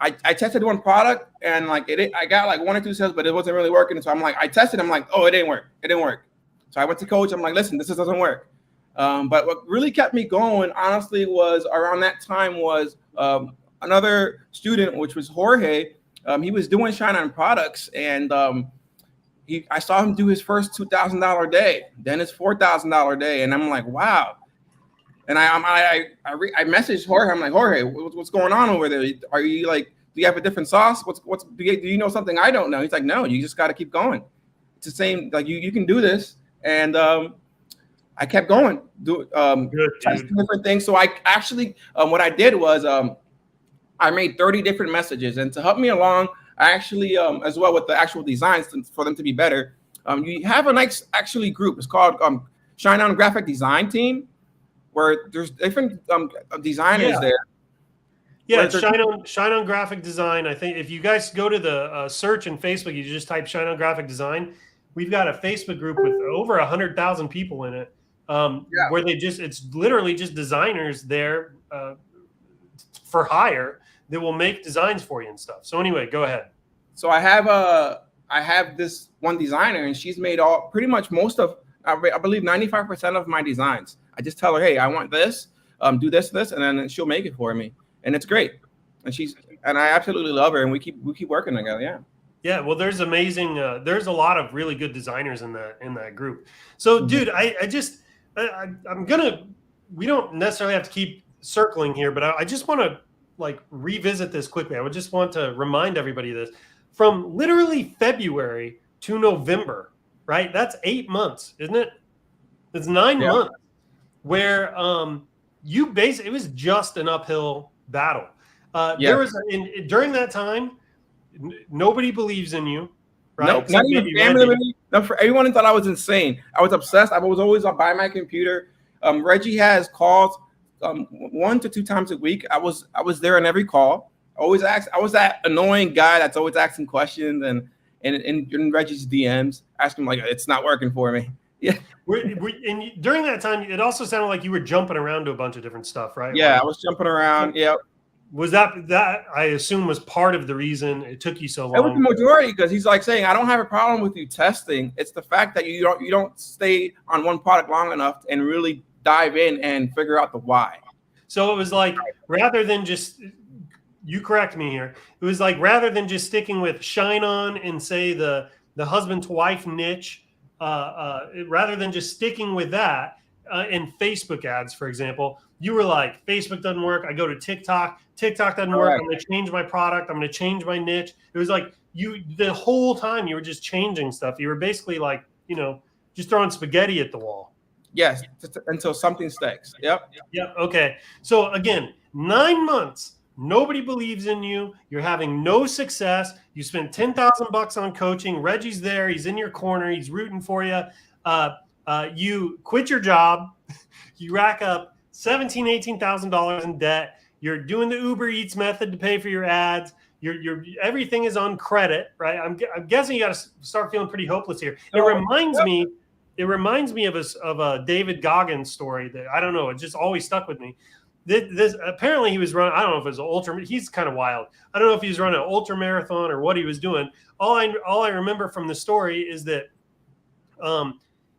I tested one product and like I got like 1 or 2 sales, but it wasn't really working. So I tested. I'm like, oh, it didn't work. So I went to coach. I'm like, listen, this doesn't work. But what really kept me going, honestly, was around that time was another student, which was Jorge. He was doing ShineOn products, and I saw him do his first $2,000 day, then his $4,000 day, and I'm like, wow. And I messaged Jorge. I'm like, Jorge, what's going on over there? Are you like, do you have a different sauce? Do you know something I don't know? He's like, no, you just got to keep going. It's the same, like you can do this. And I kept going, testing different things. So I actually, what I did was I made 30 different messages, and to help me along, I actually, as well with the actual designs for them to be better, you have a nice actually group. It's called ShineOn Graphic Design Team, where there's different designers there. Yeah, ShineOn Graphic Design. I think if you guys go to the search in Facebook, you just type ShineOn Graphic Design. We've got a Facebook group with over 100,000 people in it, where it's literally just designers there for hire that will make designs for you and stuff. So anyway, go ahead. So I have this one designer, and she's made pretty much most of, I believe 95% of my designs. I just tell her, hey, I want this, do this, and then she'll make it for me, and it's great. And I absolutely love her, and we keep working together. Yeah. Yeah. Well, there's amazing. There's a lot of really good designers in that group. So, dude, we don't necessarily have to keep circling here, but I just want to like revisit this quickly. I would just want to remind everybody of this. From literally February to November, right? That's 8 months, isn't it? It's 9 months where it was just an uphill battle. There was during that time, nobody believes in you, right? Nope, not even family. No, for everyone thought I was insane. I was obsessed. I was always by my computer. Reggie has calls 1 to 2 times a week. I was there on every call. I was that annoying guy that's always asking questions and in Reggie's DMs, asking like, it's not working for me. Yeah. And during that time, it also sounded like you were jumping around to a bunch of different stuff, right? Yeah, I was jumping around. Yeah. Was that I assume was part of the reason it took you so long? It was the majority, because he's like saying, I don't have a problem with you testing. It's the fact that you don't stay on one product long enough and really dive in and figure out the why. So it was like, rather than just you correct me here. It was like rather than just sticking with ShineOn and say the husband to wife niche, rather than just sticking with that in Facebook ads, for example, you were like, Facebook doesn't work. I go to TikTok. TikTok doesn't work. I'm going to change my product. I'm going to change my niche. It was like the whole time you were just changing stuff. You were basically like, just throwing spaghetti at the wall. Yes, until something sticks. Yep. Yep. Okay. So again, 9 months. Nobody believes in you. You're having no success. You spent $10,000 on coaching. Reggie's there. He's in your corner. He's rooting for you. You quit your job. You rack up $17,000, $18,000 in debt. You're doing the Uber Eats method to pay for your ads. You're everything is on credit, right? I'm guessing you got to start feeling pretty hopeless here. It reminds me of a David Goggins story that I don't know. It just always stuck with me. This apparently he was running. I don't know if it was an ultra. He's kind of wild. I don't know if he was running an ultra marathon or what he was doing. All I remember from the story is that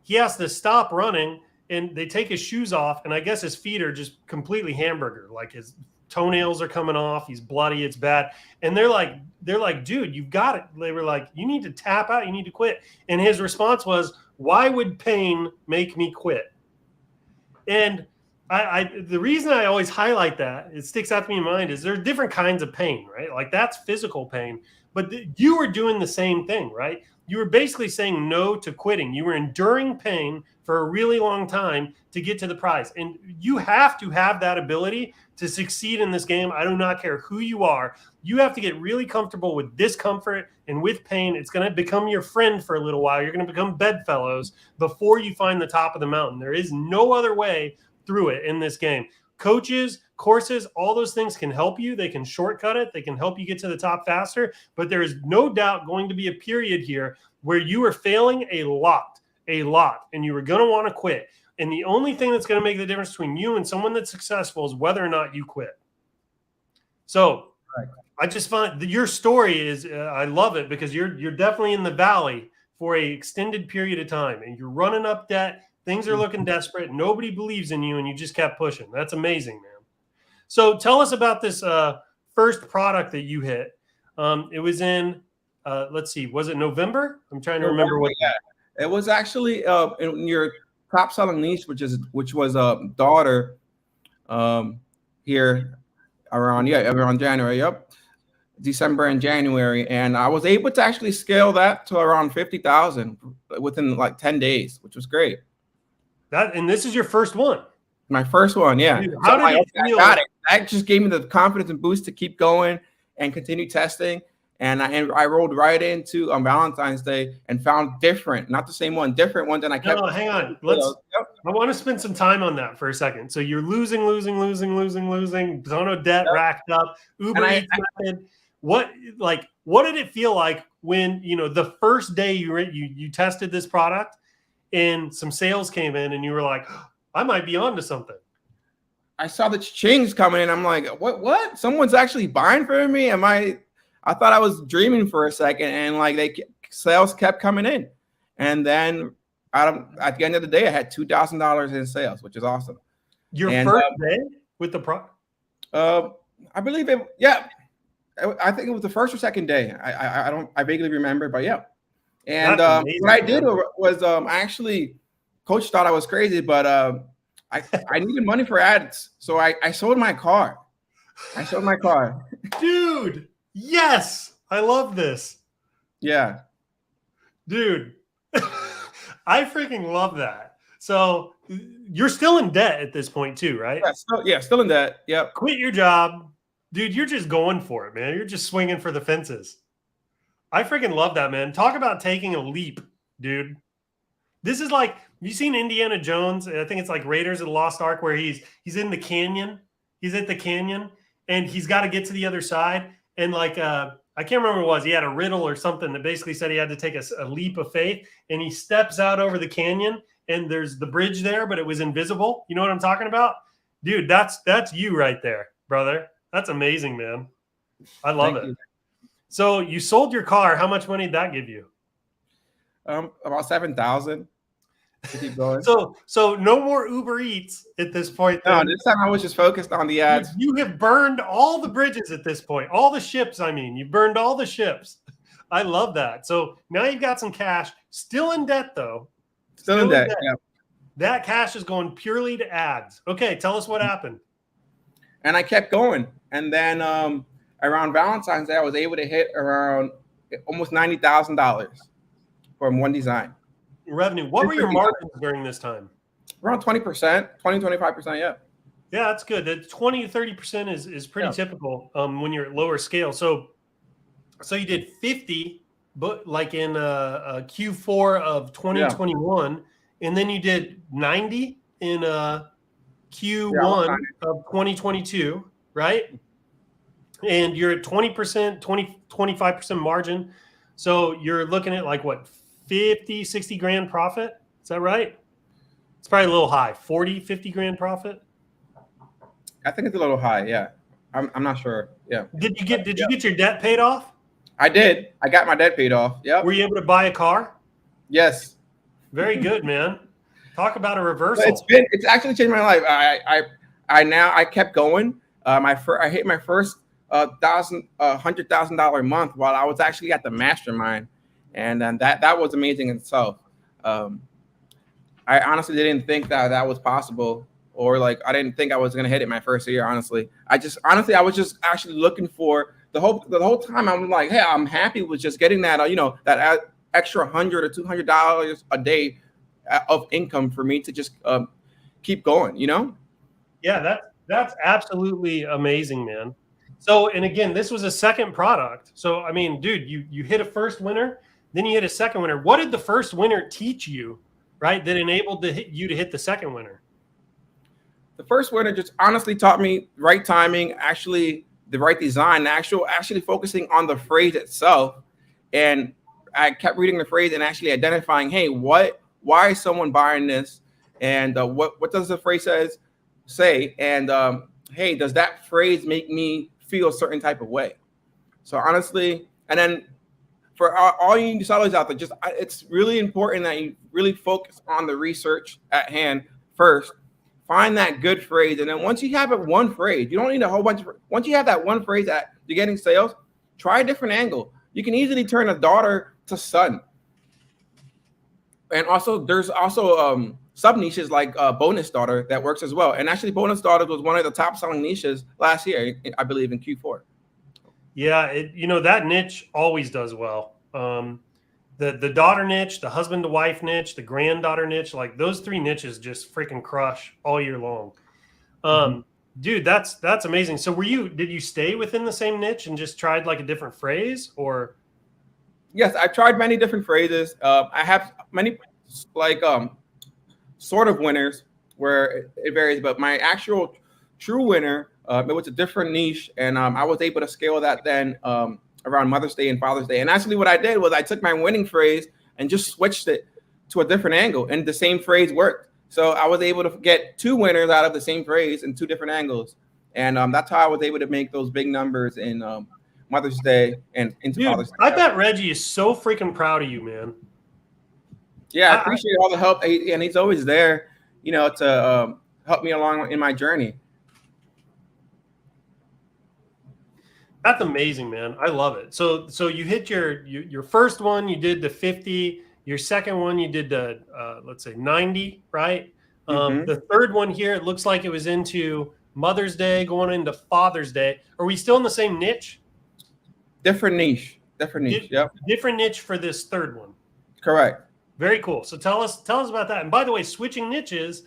he has to stop running and they take his shoes off, and I guess his feet are just completely hamburger. Like his toenails are coming off. He's bloody. It's bad. And they're like, dude, you've got it. They were like, you need to tap out. You need to quit. And his response was, why would pain make me quit? And the reason I always highlight that, it sticks out to me in mind, is there are different kinds of pain, right? Like that's physical pain, but you were doing the same thing, right? You were basically saying no to quitting. You were enduring pain for a really long time to get to the prize. And you have to have that ability to succeed in this game. I do not care who you are. You have to get really comfortable with discomfort and with pain. It's going to become your friend for a little while. You're going to become bedfellows before you find the top of the mountain. There is no other way through it in this game. Coaches, courses, all those things can help you. They can shortcut it. They can help you get to the top faster. But there is no doubt going to be a period here where you are failing a lot, and you are going to want to quit. And the only thing that's going to make the difference between you and someone that's successful is whether or not you quit. So I just find that your story is, I love it because you're definitely in the valley for an extended period of time, and you're running up debt. Things are looking desperate. Nobody believes in you, and you just kept pushing. That's amazing, man. So tell us about this first product that you hit. It was in, let's see, was it November? I'm trying to remember what. Yeah. It was actually in your top selling niche, which was a daughter here around January. Yep. December and January. And I was able to actually scale that to around 50,000 within like 10 days, which was great. And this is your first one. My first one, yeah. Dude, how did it feel? I got it. That just gave me the confidence and boost to keep going and continue testing. And I rolled right into Valentine's Day and found different, not the same one, different ones. And I kept. No, hang on. I want to spend some time on that for a second. So you're losing. Ton of debt racked up. Uber Eats method. What did it feel like when the first day you tested this product and some sales came in and you were like, I might be onto something? I saw the change coming in. I'm like, what? Someone's actually buying from me? I thought I was dreaming for a second, and sales kept coming in. And then at the end of the day, I had $2,000 in sales, which is awesome. Your first day with the product? I believe it. Yeah. I think it was the first or second day. I vaguely remember, but yeah. And what I did was actually, coach thought I was crazy, but I needed money for ads. So I sold my car. Dude, yes. I love this. Yeah. Dude, I freaking love that. So you're still in debt at this point too, right? Still in debt. Yep. Quit your job. Dude, you're just going for it, man. You're just swinging for the fences. I freaking love that, man. Talk about taking a leap, dude. This is like, you seen Indiana Jones? I think it's like Raiders of the Lost Ark, where he's in the canyon. He's at the canyon, and he's got to get to the other side. And I can't remember what it was. He had a riddle or something that basically said he had to take a leap of faith, and he steps out over the canyon, and there's the bridge there, but it was invisible. You know what I'm talking about? Dude, that's you right there, brother. That's amazing, man. I love it. So you sold your car. How much money did that give you? About 7,000. to keep going. So no more Uber Eats at this point. No, Then. this time I was just focused on the ads. You have burned all the bridges at this point, all the ships. I mean, you burned all the ships. I love that. So now you've got some cash, still in debt though. Still in debt. Yeah. That cash is going purely to ads. Okay, tell us what happened. And I kept going. And then around Valentine's Day, I was able to hit around almost $90,000 from one design. Revenue. What were your margins during this time? Around 20%, 20-25%, yeah. Yeah, that's good. That 20 to 30% is pretty typical when you're at lower scale. So you did 50, but like in Q4 of 2021, and then you did 90 in Q1 of 2022, right? And you're at 20%, 25% margin. So you're looking at like what, 50, 60 grand profit? Is that right? It's probably a little high. 40, 50 grand profit? I think it's a little high, yeah. I'm not sure. Yeah. Did you get your debt paid off? I did. I got my debt paid off. Yeah. Were you able to buy a car? Yes. Very good, man. Talk about a reversal. It's actually changed my life. I kept going. I hit my first $100,000 a month while I was actually at the mastermind, and that was amazing in itself. I honestly didn't think that was possible, or like I didn't think I was gonna hit it my first year. Honestly, I was just actually looking for the whole time. I'm like, hey, I'm happy with just getting that that extra $100 or $200 a day of income for me to just keep going. Yeah, that's absolutely amazing, man. So, and again, this was a second product. So, I mean, dude, you hit a first winner, then you hit a second winner. What did the first winner teach you, right, that enabled you to hit the second winner? The first winner just honestly taught me right timing, actually the right design, actually focusing on the phrase itself. And I kept reading the phrase and actually identifying, hey, why is someone buying this? And what does the phrase say? And hey, does that phrase make me feel a certain type of way? So honestly, and then for all you sellers out there, it's really important that you really focus on the research at hand first. Find that good phrase, and then once you have one phrase, you don't need a whole bunch. Once you have that one phrase that you're getting sales, try a different angle. You can easily turn a daughter to son. And also, there's also sub niches like bonus daughter that works as well. And actually, bonus daughter was one of the top selling niches last year, I believe, in Q4. Yeah, that niche always does well. The daughter niche, the husband to wife niche, the granddaughter niche, like those three niches just freaking crush all year long. Dude, that's amazing. So did you stay within the same niche and just tried like a different phrase, or? Yes, I've tried many different phrases. I have many sort of winners where it varies, but my actual true winner, it was a different niche, and I was able to scale that then around Mother's Day and Father's Day. And actually what I did was I took my winning phrase and just switched it to a different angle, and the same phrase worked. So I was able to get two winners out of the same phrase in two different angles. And that's how I was able to make those big numbers in Mother's Day and into Father's Day. I bet Reggie is so freaking proud of you, man. Yeah, I appreciate all the help. And he's always there, to help me along in my journey. That's amazing, man. I love it. So you hit your first one, you did the 50. Your second one, you did the let's say 90, right? The third one here, it looks like it was into Mother's Day, going into Father's Day. Are we still in the same niche? Different niche. Yep. Different niche for this third one. Correct. Very cool. So tell us about that. And by the way, switching niches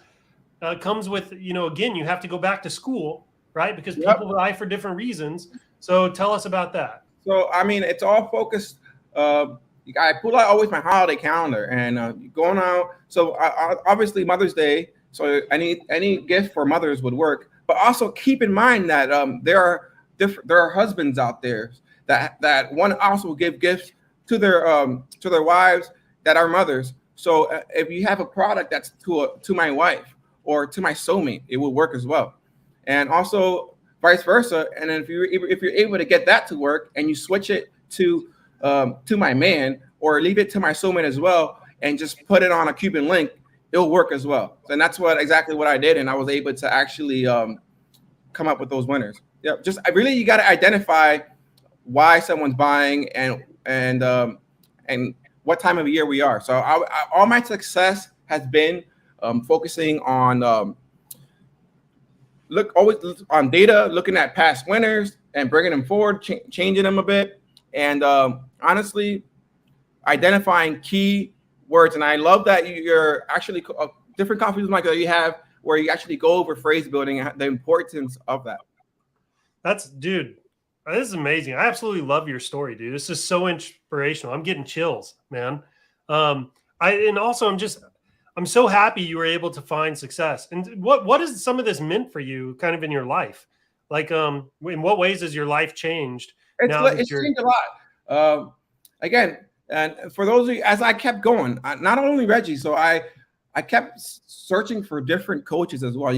comes with, again, you have to go back to school, right? Because people buy for different reasons. So tell us about that. So, I mean, it's all focused. I pull out always my holiday calendar and going out. So obviously Mother's Day. So any gift for mothers would work. But also keep in mind that there are husbands out there that want to also give gifts to their wives that are mothers. So if you have a product that's to my wife or to my soulmate, it will work as well. And also vice versa. And then if you're able to get that to work and you switch it to my man or leave it to my soulmate as well and just put it on a Cuban link, it'll work as well. And that's exactly what I did. And I was able to actually come up with those winners. Yeah, you got to identify why someone's buying and what time of year we are. So all my success has been focusing on always on data, looking at past winners and bringing them forward, changing them a bit, and honestly identifying key words. And I love that you're actually different conferences like that you have where you actually go over phrase building and the importance of that. Dude, this is amazing. I absolutely love your story, dude. This is so inspirational. I'm getting chills, man. I'm so happy you were able to find success. And what has some of this meant for you kind of in your life? Like, in what ways has your life changed? It's changed a lot. Again, and for those of you, as I kept going, not only Reggie, so I kept searching for different coaches as well.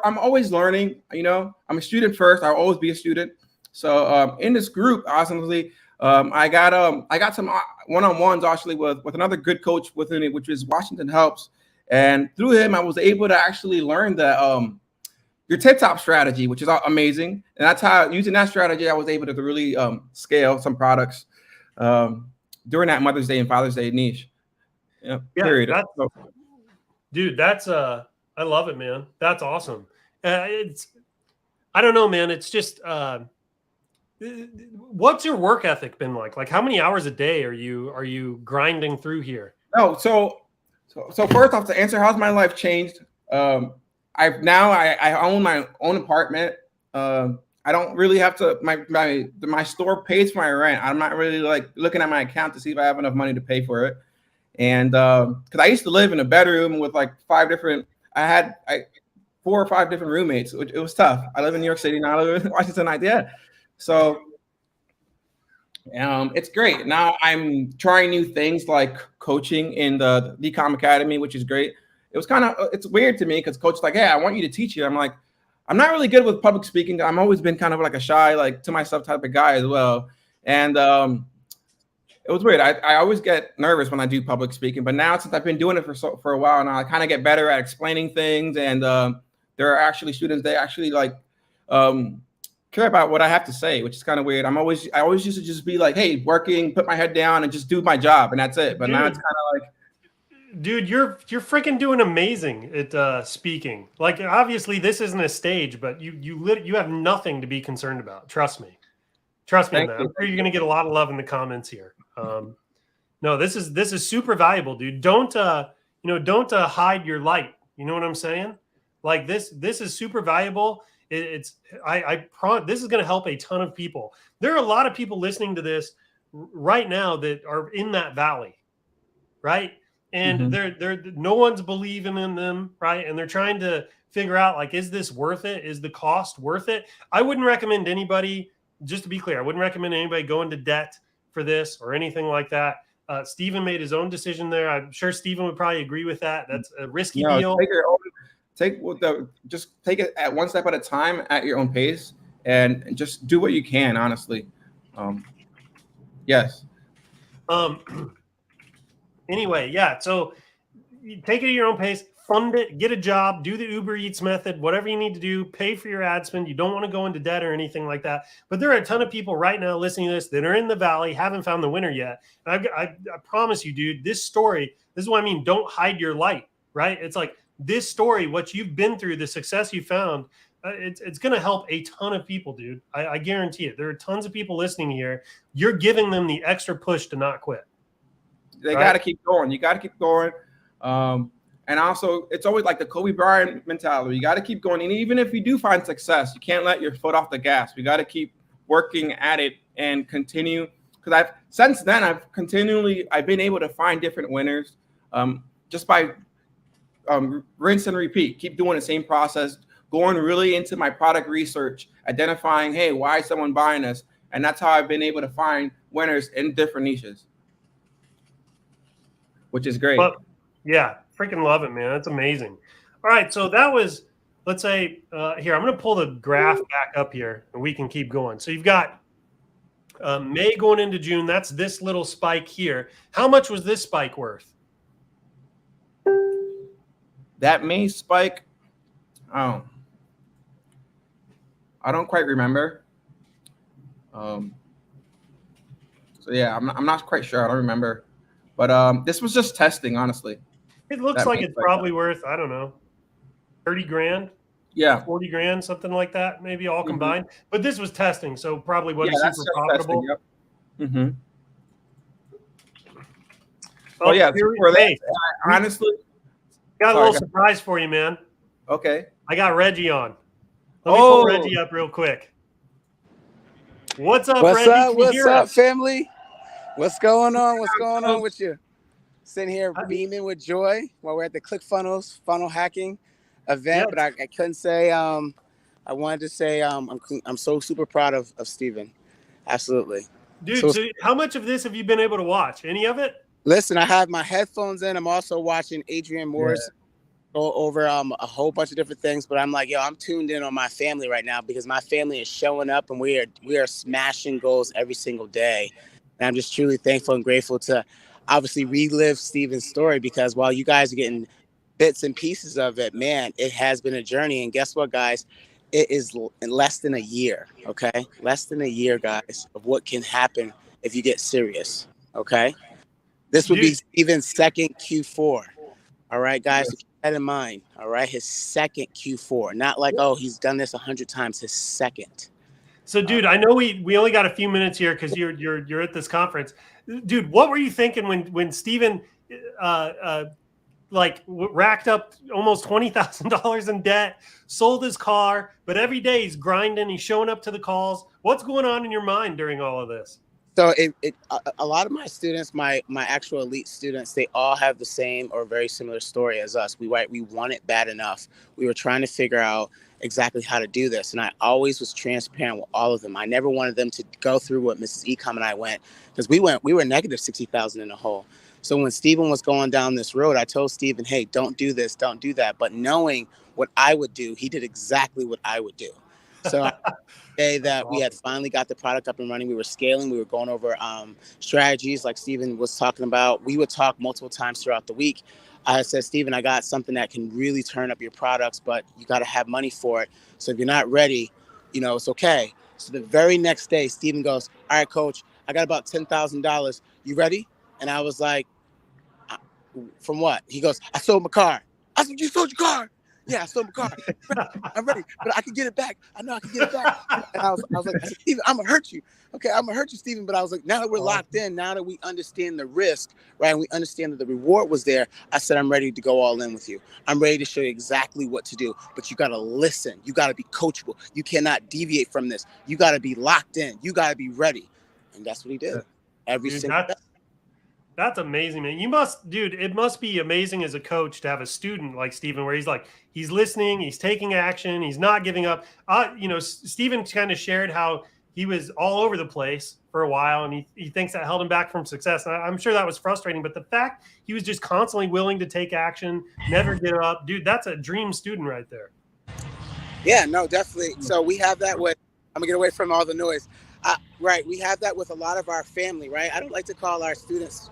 I'm always learning, I'm a student first. I'll always be a student. So in this group, honestly, I got some one-on-ones actually with another good coach within it, which is Washington Helps. And through him, I was able to actually learn that your tip-top strategy, which is amazing. And that's how, using that strategy, I was able to really scale some products during that Mother's Day and Father's Day niche. Yeah, period. Dude, I love it, man. That's awesome. I don't know, man. It's just, what's your work ethic been like? Like, how many hours a day are you grinding through here? No, so first off, to answer how's my life changed, I own my own apartment. I don't really have to. My store pays for my rent. I'm not really like looking at my account to see if I have enough money to pay for it. And because I used to live in a bedroom with like 4 or 5 different roommates. It was tough. I live in New York City now. I live in Washington, idea. So it's great. Now I'm trying new things like coaching in the ECOMMERCE Academy, which is great. It's weird to me because coach is like, hey, I want you to teach you. I'm like, I'm not really good with public speaking. I've always been kind of like a shy, like to myself type of guy as well. And it was weird. I always get nervous when I do public speaking, but now since I've been doing it for a while now, I kind of get better at explaining things. And there are actually students, they actually like care about what I have to say, which is kind of weird. I always used to just be like, hey, working, put my head down and just do my job. And that's it. But now it's kind of like, dude, you're freaking doing amazing at speaking. Like, obviously this isn't a stage, but you have nothing to be concerned about. Trust me. Trust me, man. I'm sure you're going to get a lot of love in the comments here. No, this is super valuable, dude. Don't hide your light. You know what I'm saying? Like this is super valuable. I promise this is going to help a ton of people. There are a lot of people listening to this right now that are in that valley, right? And they're no one's believing in them, right? And they're trying to figure out, like, is this worth it? Is the cost worth it? I wouldn't recommend anybody, just to be clear, I wouldn't recommend anybody go into debt for this or anything like that. Stephen made his own decision there. I'm sure Stephen would probably agree with that. That's a risky deal. Just take it at one step at a time at your own pace and just do what you can, honestly. Yes. Anyway, yeah. So you take it at your own pace, fund it, get a job, do the Uber Eats method, whatever you need to do, pay for your ad spend. You don't want to go into debt or anything like that. But there are a ton of people right now listening to this that are in the valley, haven't found the winner yet. And I promise you, dude, this story, this is what I mean. Don't hide your light, right? It's like this story, what you've been through, the success you found, it's going to help a ton of people, dude. I guarantee it. There are tons of people listening here. You're giving them the extra push to not quit. They got to keep going. You got to keep going. And also, it's always like the Kobe Bryant mentality. You got to keep going. And even if you do find success, you can't let your foot off the gas. We got to keep working at it and continue. Because since then, I've been able to find different winners just by rinse and repeat. Keep doing the same process, going really into my product research, identifying, hey, why is someone buying this? And that's how I've been able to find winners in different niches, which is great. But, yeah, freaking love it, man. That's amazing. All right, so that was, let's say, here, I'm going to pull the graph back up here, and we can keep going. So you've got May going into June. That's this little spike here. How much was this spike worth? That May spike, oh, I don't quite remember. Um, so yeah, I'm not quite sure. I don't remember. But this was just testing, honestly. It looks That like May it's spike. probably worth, I don't know, 30 grand, Yeah. 40 grand, something like that, maybe all Mhm. combined. But this was testing, so probably Yeah, wasn't that's super just testing. profitable. Yep. Hmm. Oh Oh, yeah. So for that, hey, we honestly, got a sorry. little surprise for you, man. Okay. I got Reggie on. Let me pull Oh, Reggie up real quick. What's up, What's Reggie? up? Can you What's hear up, us? family? What's going on? What's going on folks. with you? Sitting here beaming with joy while we're at the ClickFunnels funnel hacking event. Yep. But I couldn't say. I wanted to say I'm so super proud of Steven. Absolutely. Dude, So so how much of this have you been able to watch? Any of it? listen, I have my headphones in. I'm also watching Adrian Yeah. Moore's go over a whole bunch of different things. But I'm like, yo, I'm tuned in on my family right now because my family is showing up and we are smashing goals every single day. And I'm just truly thankful and grateful to obviously relive Steven's story because while you guys are getting bits and pieces of it, man, it has been a journey. And guess what, guys? It is in less than a year, okay? Less than a year, guys, of what can happen if you get serious, okay? This would be Dude, Steven's second Q4. All right, guys, Yes. so keep that in mind. All right, his second Q4, not like, oh, he's done this 100 times. His second. so dude, I know we only got a few minutes here because you're at this conference. Dude, what were you thinking when Steven racked up almost $20,000 in debt, sold his car, but every day he's grinding, he's showing up to the calls. What's going on in your mind during all of this? So a lot of my students, my actual elite students, they all have the same or very similar story as us. We want it bad enough. We were trying to figure out exactly how to do this, and I always was transparent with all of them. I never wanted them to go through what Mrs. Ecom and I went because we were negative 60,000 in the hole. So when Steven was going down this road, I told Steven, hey, don't do this, don't do that. But knowing what I would do, he did exactly what I would do. So day that we had finally got the product up and running. We were scaling. We were going over strategies like Steven was talking about. We would talk multiple times throughout the week. I said, Steven, I got something that can really turn up your products, but you got to have money for it. So if you're not ready, it's okay. So the very next day, Steven goes, all right, coach, I got about $10,000. You ready? And I was like, from what? He goes, I sold my car. I said, you sold your car? Yeah, I sold my car. I'm ready, but I can get it back. I know I can get it back. And I was like, I said, Steven, I'm gonna hurt you. Okay, I'm gonna hurt you, Steven. But I was like, now that we're locked in, now that we understand the risk, right, and we understand that the reward was there, I said, I'm ready to go all in with you. I'm ready to show you exactly what to do. But you gotta listen. You gotta be coachable. You cannot deviate from this. You gotta be locked in. You gotta be ready. And that's what he did. Every Dude, single day. that's amazing, man. It must be amazing as a coach to have a student like Steven where he's listening, he's taking action, he's not giving up. Steven kind of shared how he was all over the place for a while and he thinks that held him back from success. And I'm sure that was frustrating, but the fact he was just constantly willing to take action, never give up, dude, that's a dream student right there. Yeah, no, definitely. So we have that with, I'm gonna get away from all the noise. Right, we have that with a lot of our family, right? I don't like to call our students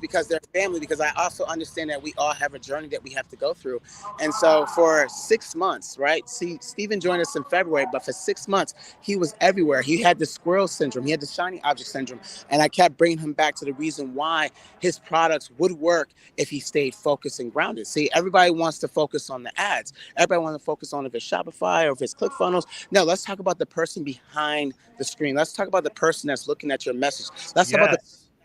because they're family, because I also understand that we all have a journey that we have to go through. And so for 6 months, right? See, Steven joined us in February, but for 6 months, he was everywhere. He had the squirrel syndrome. He had the shiny object syndrome. And I kept bringing him back to the reason why his products would work if he stayed focused and grounded. See, everybody wants to focus on the ads. Everybody wants to focus on if it's Shopify or if it's ClickFunnels. No, let's talk about the person behind the screen. Let's talk about the person that's looking at your message. Let's talk about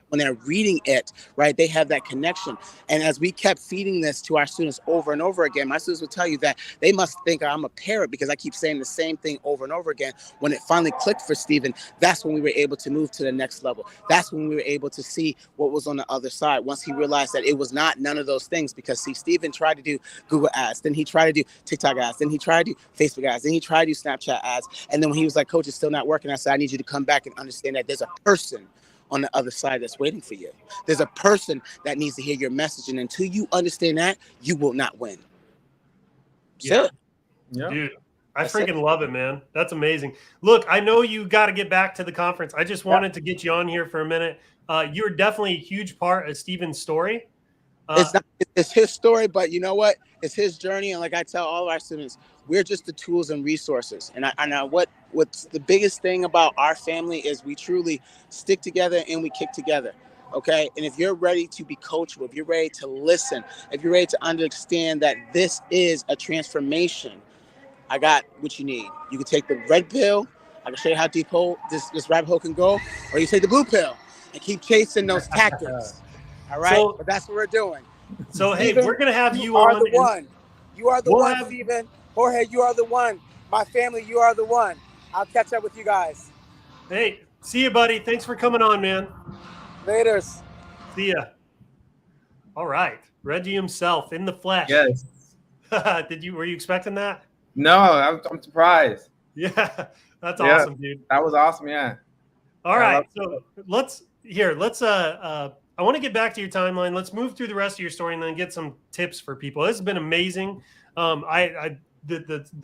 when they're reading it, right, they have that connection. And as we kept feeding this to our students over and over again, my students would tell you that they must think I'm a parrot because I keep saying the same thing over and over again. When it finally clicked for Steven, that's when we were able to move to the next level. That's when we were able to see what was on the other side. Once he realized that it was not none of those things, because see, Steven tried to do Google ads, then he tried to do TikTok ads, then he tried to do Facebook ads, then he tried to do Snapchat ads. And then when he was like, coach, it's still not working, I said, I need you to come back and understand that there's a person on the other side that's waiting for you. There's a person that needs to hear your message. And until you understand that, you will not win. Yeah. Yeah. Dude, I freaking love it, man. That's amazing. Look, I know you got to get back to the conference. I just wanted to get you on here for a minute. You're definitely a huge part of Steven's story. It's not. It's his story, but you know what? It's his journey, and like I tell all of our students, we're just the tools and resources. And what's the biggest thing about our family is we truly stick together and we kick together. Okay, and if you're ready to be coachable, if you're ready to listen, if you're ready to understand that this is a transformation, I got what you need. You can take the red pill. I can show you how deep hole this rabbit hole can go, or you take the blue pill and keep chasing those tactics. All right, So, but that's what we're doing. So, Steven, hey, we're going to have you are on. the one. You are the we'll one, Steven. Jorge, you are the one. My family, you are the one. I'll catch up with you guys. Hey, see you, buddy. Thanks for coming on, man. Laters. See ya. All right. Reggie himself in the flesh. Yes. Were you expecting that? No, I'm surprised. Yeah. That's awesome, dude. That was awesome. Yeah. All right. So let's I want to get back to your timeline. Let's move through the rest of your story and then get some tips for people. This has been amazing. The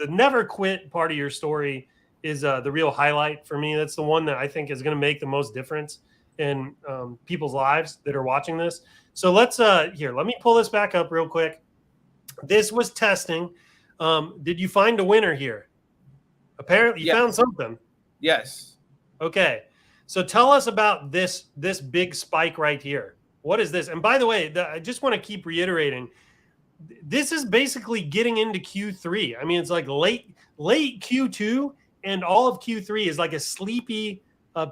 never quit part of your story is the real highlight for me. That's the one that I think is going to make the most difference in people's lives that are watching this. So let me pull this back up real quick. This was testing. Did you find a winner here? Apparently you found something. Yes. Okay. So tell us about this big spike right here. What is this? And by the way, I just want to keep reiterating, this is basically getting into Q3. I mean, it's like late Q2 and all of Q3 is like a sleepy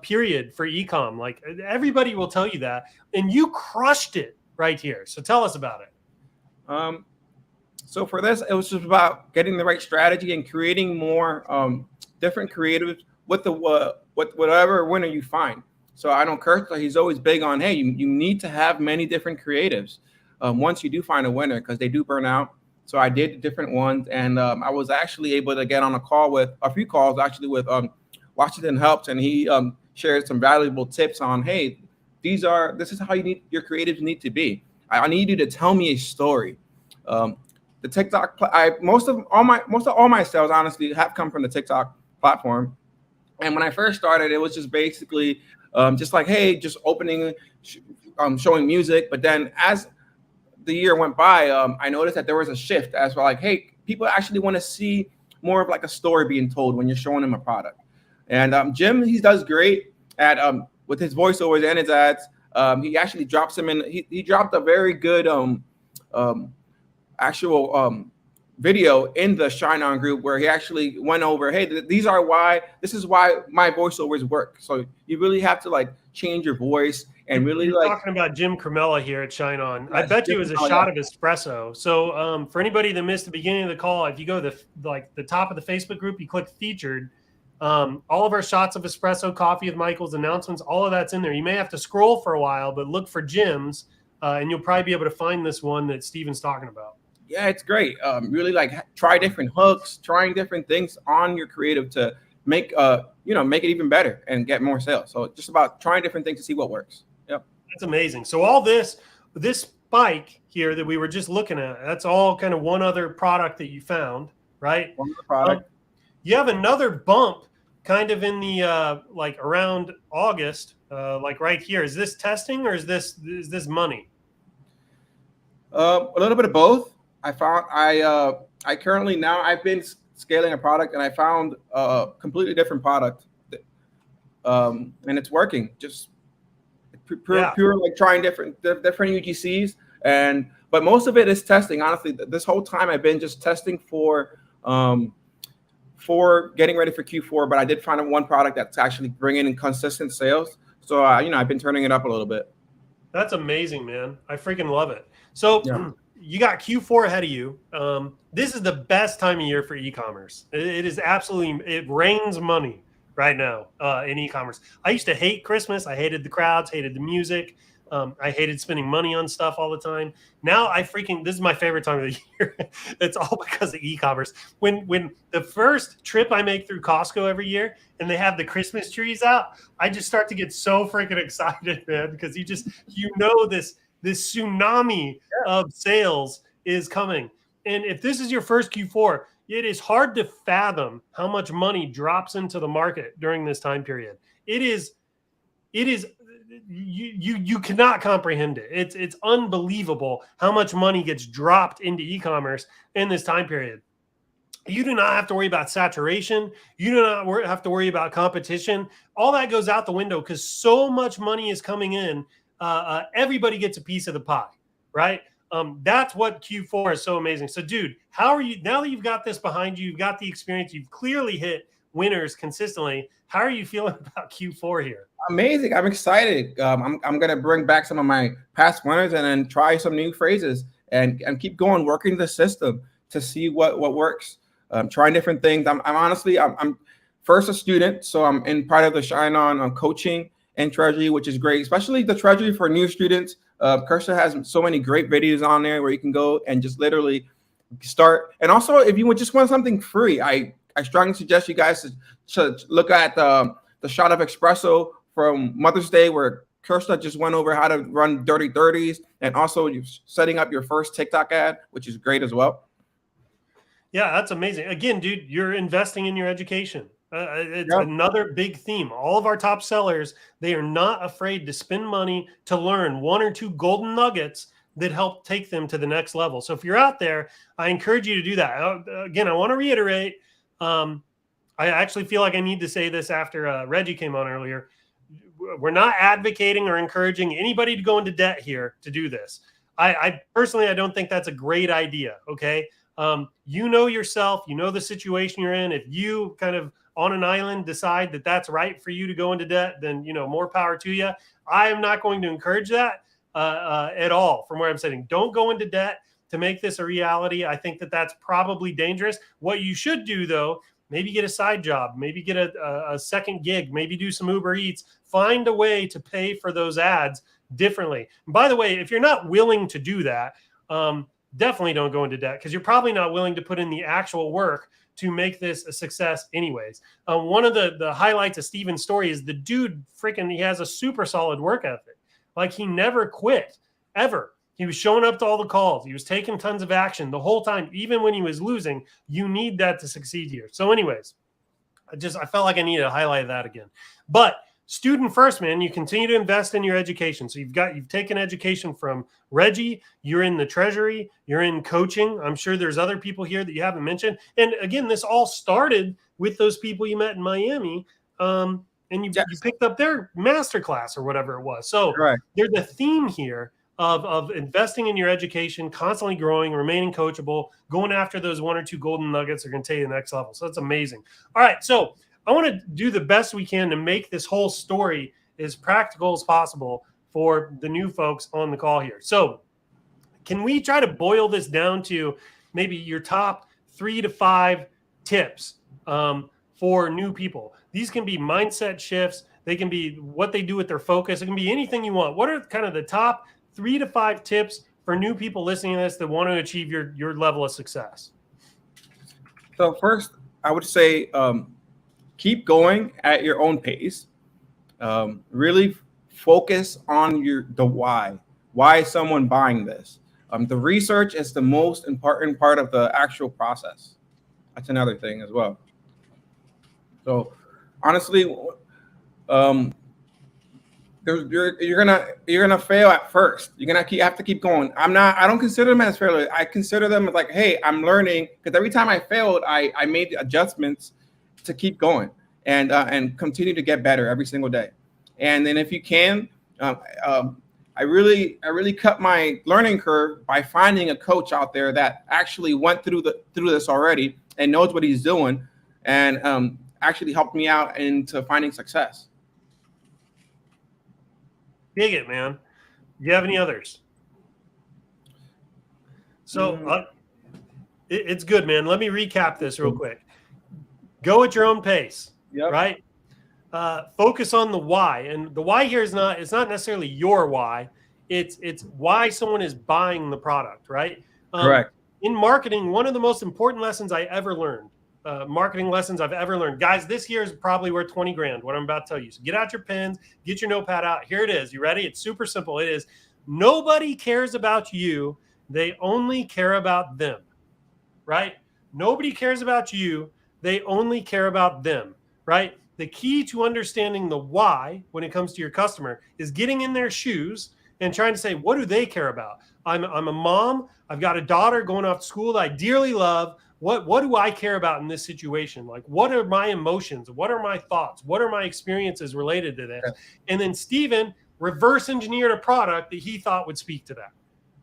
period for e-com. Like everybody will tell you that. And you crushed it right here. So tell us about it. So for this, it was just about getting the right strategy and creating more different creatives with whatever winner you find. So I know Kurt, he's always big on, hey, you need to have many different creatives once you do find a winner, because they do burn out. So I did different ones, and I was actually able to get on a few calls with Washington Helps, and he shared some valuable tips on, hey, this is how your creatives need to be. I need you to tell me a story. The TikTok, most of all my sales honestly have come from the TikTok platform. And when I first started, it was just basically just like, hey, just opening, showing music. But then as the year went by, I noticed that there was a shift as well. Like, hey, people actually want to see more of like a story being told when you're showing them a product. And Jim, he does great at with his voiceovers and his ads. He actually drops them in. He dropped a very good actual video in the ShineOn group where he actually went over, hey, this is why my voiceovers work. So you really have to like change your voice and really You're talking about Jim Cremella here at ShineOn. I bet you it was a shot of espresso. So for anybody that missed the beginning of the call, if you go to the top of the Facebook group, you click featured. All of our shots of espresso, coffee with Michael's announcements, all of that's in there. You may have to scroll for a while, but look for Jim's, and you'll probably be able to find this one that Steven's talking about. Yeah, it's great. Really like try different hooks, trying different things on your creative to make it even better and get more sales. So just about trying different things to see what works. Yep. That's amazing. So all this spike here that we were just looking at, that's all kind of one other product that you found, right? One other product. You have another bump kind of in the like around August, like right here. Is this testing or is this money? A little bit of both. I found I currently now I've been scaling a product and I found a completely different product, and it's working. Just pure like trying different UGCs, but most of it is testing. Honestly, this whole time I've been just testing for getting ready for Q4. But I did find one product that's actually bringing in consistent sales. So I've been turning it up a little bit. That's amazing, man. I freaking love it. So. Yeah. You got Q4 ahead of you. This is the best time of year for e-commerce. It is absolutely, it rains money right now in e-commerce. I used to hate Christmas. I hated the crowds, hated the music. I hated spending money on stuff all the time. Now this is my favorite time of the year. It's all because of e-commerce. When the first trip I make through Costco every year and they have the Christmas trees out, I just start to get so freaking excited, man, because this tsunami of sales is coming. And if this is your first Q4, it is hard to fathom how much money drops into the market during this time period. It is you cannot comprehend it. It's unbelievable how much money gets dropped into e-commerce in this time period. You do not have to worry about saturation. You do not have to worry about competition. All that goes out the window because so much money is coming in. Everybody gets a piece of the pie, right? That's what Q4 is so amazing. So, dude, how are you now that you've got this behind you? You've got the experience. You've clearly hit winners consistently. How are you feeling about Q4 here? Amazing. I'm excited. I'm going to bring back some of my past winners and then try some new phrases and keep going, working the system to see what works. Trying different things. I'm honestly, I'm first a student, so I'm in part of the ShineOn coaching and treasury, which is great, especially the treasury for new students. Kersha has so many great videos on there where you can go and just literally start. And also, if you would just want something free, I strongly suggest you guys to look at the shot of espresso from Mother's Day, where Kersha just went over how to run dirty 30s, and also you're setting up your first TikTok ad, which is great as well. Yeah, that's amazing. Again, dude, you're investing in your education. It's another big theme. All of our top sellers, they are not afraid to spend money to learn one or two golden nuggets that help take them to the next level. So if you're out there, I encourage you to do that. Again, I want to reiterate, I actually feel like I need to say this after Reggie came on earlier. We're not advocating or encouraging anybody to go into debt here to do this. I personally, I don't think that's a great idea, okay? You know yourself, you know the situation you're in. If you kind of on an island decide that that's right for you to go into debt, then, you know, more power to you. I am not going to encourage that at all from where I'm sitting. Don't go into debt to make this a reality. I think that that's probably dangerous. What you should do, though, maybe get a side job, maybe get a second gig, maybe do some Uber Eats, find a way to pay for those ads differently. And by the way, if you're not willing to do that, definitely don't go into debt because you're probably not willing to put in the actual work to make this a success anyways. One of the highlights of Steven's story is the dude freaking, he has a super solid work ethic. Like he never quit, ever. He was showing up to all the calls. He was taking tons of action the whole time, even when he was losing. You need that to succeed here. So anyways, I felt like I needed to highlight that again. But student first, man, you continue to invest in your education. So you've taken education from Reggie, you're in the treasury, you're in coaching. I'm sure there's other people here that you haven't mentioned. And again, this all started with those people you met in Miami. And you picked up their masterclass or whatever it was. So there's a theme here of investing in your education, constantly growing, remaining coachable, going after those one or two golden nuggets are going to take you to the next level. So that's amazing. All right. So I want to do the best we can to make this whole story as practical as possible for the new folks on the call here. So can we try to boil this down to maybe your top 3 to 5 tips for new people? These can be mindset shifts. They can be what they do with their focus. It can be anything you want. What are kind of the top 3 to 5 tips for new people listening to this that want to achieve your level of success? So first, I would say keep going at your own pace. Really focus on the why. Why is someone buying this? The research is the most important part of the actual process. That's another thing as well. So honestly, you're gonna fail at first. You're gonna have to keep going. I don't consider them as failure. I consider them as like, hey, I'm learning, because every time I failed, I made adjustments to keep going and continue to get better every single day. And then if you can, I really cut my learning curve by finding a coach out there that actually went through this already and knows what he's doing, and actually helped me out into finding success. Dig it, man. Do you have any others? So it's good, man. Let me recap this real quick. Go at your own pace, right? Focus on the why. And the why here it's not necessarily your why. It's why someone is buying the product, right? Correct. In marketing, one of the most important lessons I ever learned, marketing lessons I've ever learned. Guys, this year is probably worth 20 grand, what I'm about to tell you. So get out your pens, get your notepad out. Here it is. You ready? It's super simple. It is, nobody cares about you. They only care about them, right? Nobody cares about you. They only care about them, right? the key to understanding the why when it comes to your customer is getting in their shoes and trying to say, what do they care about? I'm a mom. I've got a daughter going off to school that I dearly love. What do I care about in this situation? Like, what are my emotions? What are my thoughts? What are my experiences related to this? And then Steven reverse engineered a product that he thought would speak to that,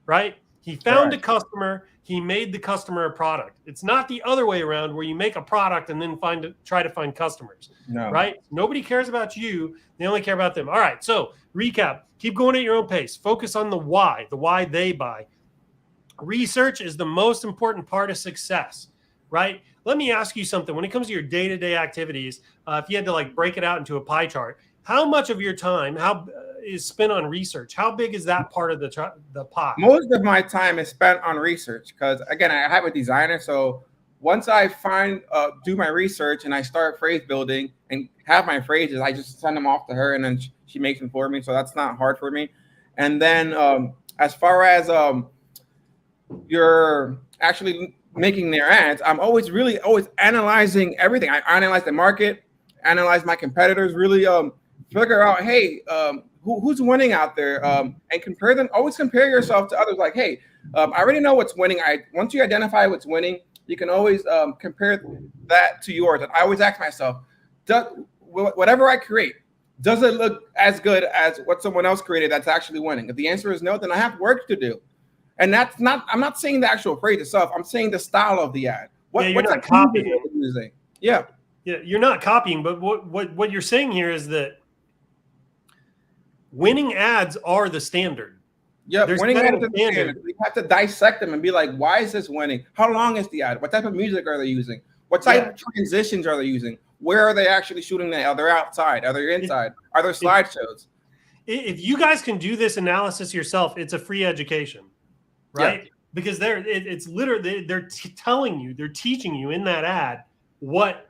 right? He found a customer. He made the customer a product. It's not the other way around where you make a product and then try to find customers, right? Nobody cares about you. They only care about them. All right, so recap. Keep going at your own pace. Focus on the why they buy. Research is the most important part of success, right? Let me ask you something. When it comes to your day-to-day activities, if you had to like break it out into a pie chart, how much of your time is spent on research? How big is that part of the pie? Most of my time is spent on research because, again, I have a designer. So once I do my research and I start phrase building and have my phrases, I just send them off to her and then she makes them for me. So that's not hard for me. And then as far as you're actually making their ads, I'm always analyzing everything. I analyze the market, analyze my competitors, really figure out, hey, who's winning out there, and compare them. Always compare yourself to others. Like, hey, I already know what's winning. Once you identify what's winning, you can always compare that to yours. And I always ask myself, whatever I create, does it look as good as what someone else created that's actually winning? If the answer is no, then I have work to do. And I'm not saying the actual phrase itself. I'm saying the style of the ad. You're not copying. Using? Yeah, you're not copying. But what you're saying here is that winning ads are the standard. Yeah, winning ads are the standard. We have to dissect them and be like, why is this winning? How long is the ad? What type of music are they using? What type of transitions are they using? Where are they actually shooting that? Are they outside? Are they inside? Are there slideshows? If you guys can do this analysis yourself, it's a free education. Right? Yeah. Because it's literally they're telling you, they're teaching you in that ad what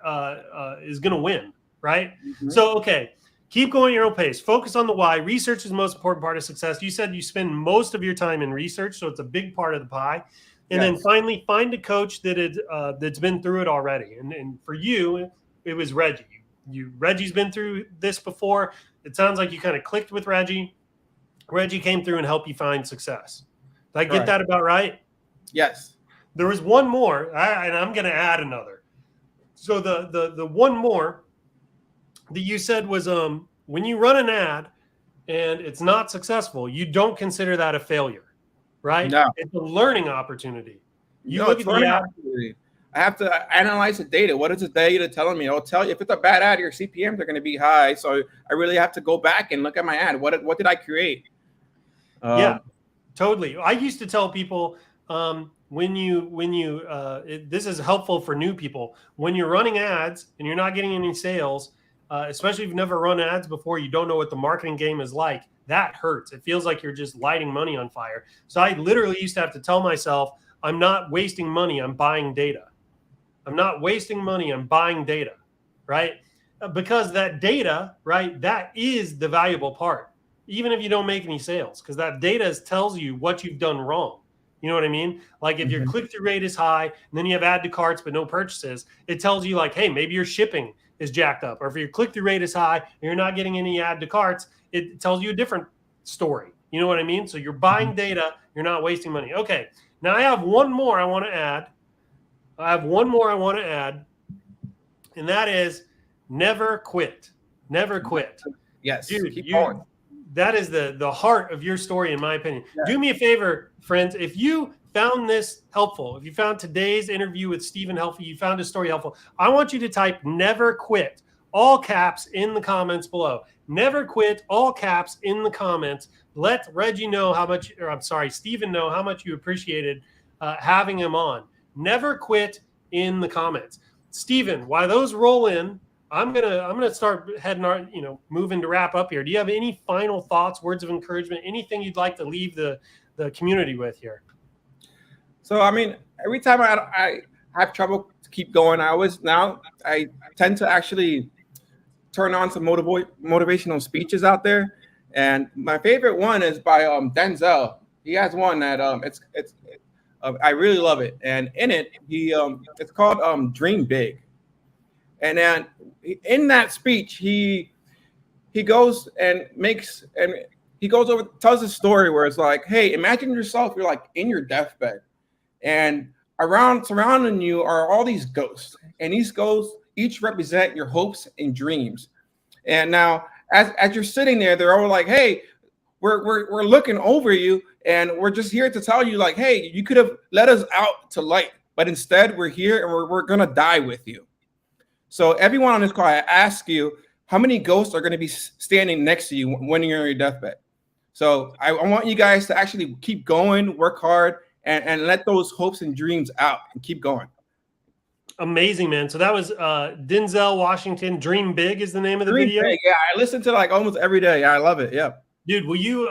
is going to win, right? Mm-hmm. So, okay, keep going at your own pace. Focus on the why. Research is the most important part of success. You said you spend most of your time in research, so it's a big part of the pie. And then finally, find a coach that's been through it already. And for you, it was Reggie. Reggie's been through this before. It sounds like you kind of clicked with Reggie. Reggie came through and helped you find success. Did I get that about right? Yes. There was one more, and I'm going to add another. So the one more that you said was when you run an ad and it's not successful, you don't consider that a failure, right? No. It's a learning opportunity. Look at the ad. I have to analyze the data. What is the data telling me? It'll tell you if it's a bad ad, your CPMs are going to be high. So I really have to go back and look at my ad. What did I create? Yeah. Totally. I used to tell people this is helpful for new people. When you're running ads and you're not getting any sales, especially if you've never run ads before, you don't know what the marketing game is like. That hurts. It feels like you're just lighting money on fire. So I literally used to have to tell myself, I'm not wasting money. I'm buying data. I'm not wasting money. I'm buying data, right? Because that data, right, that is the valuable part. Even if you don't make any sales, because that data tells you what you've done wrong. You know what I mean? Like if your click-through rate is high and then you have add to carts but no purchases, it tells you like, hey, maybe your shipping is jacked up. Or if your click-through rate is high and you're not getting any add to carts, it tells you a different story. You know what I mean? So you're buying data, you're not wasting money. Okay, now I have one more I want to add. And that is never quit. Never quit. Yes, dude, keep going. That is the heart of your story, in my opinion. Yeah. Do me a favor, friends. If you found this helpful, if you found today's interview with Steven helpful, you found his story helpful, I want you to type never quit, all caps in the comments below. Never quit, all caps in the comments. Let Reggie know Steven know how much you appreciated having him on. Never quit in the comments. Steven, while those roll in, I'm gonna start moving to wrap up here. Do you have any final thoughts, words of encouragement, anything you'd like to leave the community with here? So I mean, every time I have trouble to keep going, I tend to actually turn on some motivational speeches out there, and my favorite one is by Denzel. He has one that I really love it, and in it it's called Dream Big. And then in that speech, he goes and he goes over, tells a story where it's like, hey, imagine yourself, you're like in your deathbed, and surrounding you are all these ghosts, and these ghosts each represent your hopes and dreams. And now, as you're sitting there, they're all like, hey, we're looking over you, and we're just here to tell you, like, hey, you could have let us out to light, but instead we're here and we're gonna die with you. So everyone on this call, I ask you, how many ghosts are going to be standing next to you when you're on your deathbed? So I want you guys to actually keep going, work hard, and let those hopes and dreams out and keep going. Amazing, man. So that was Denzel Washington. Dream Big is the name of the Dream video. Big, yeah, I listen to like almost every day. Yeah, I love it. Yeah. Dude, will you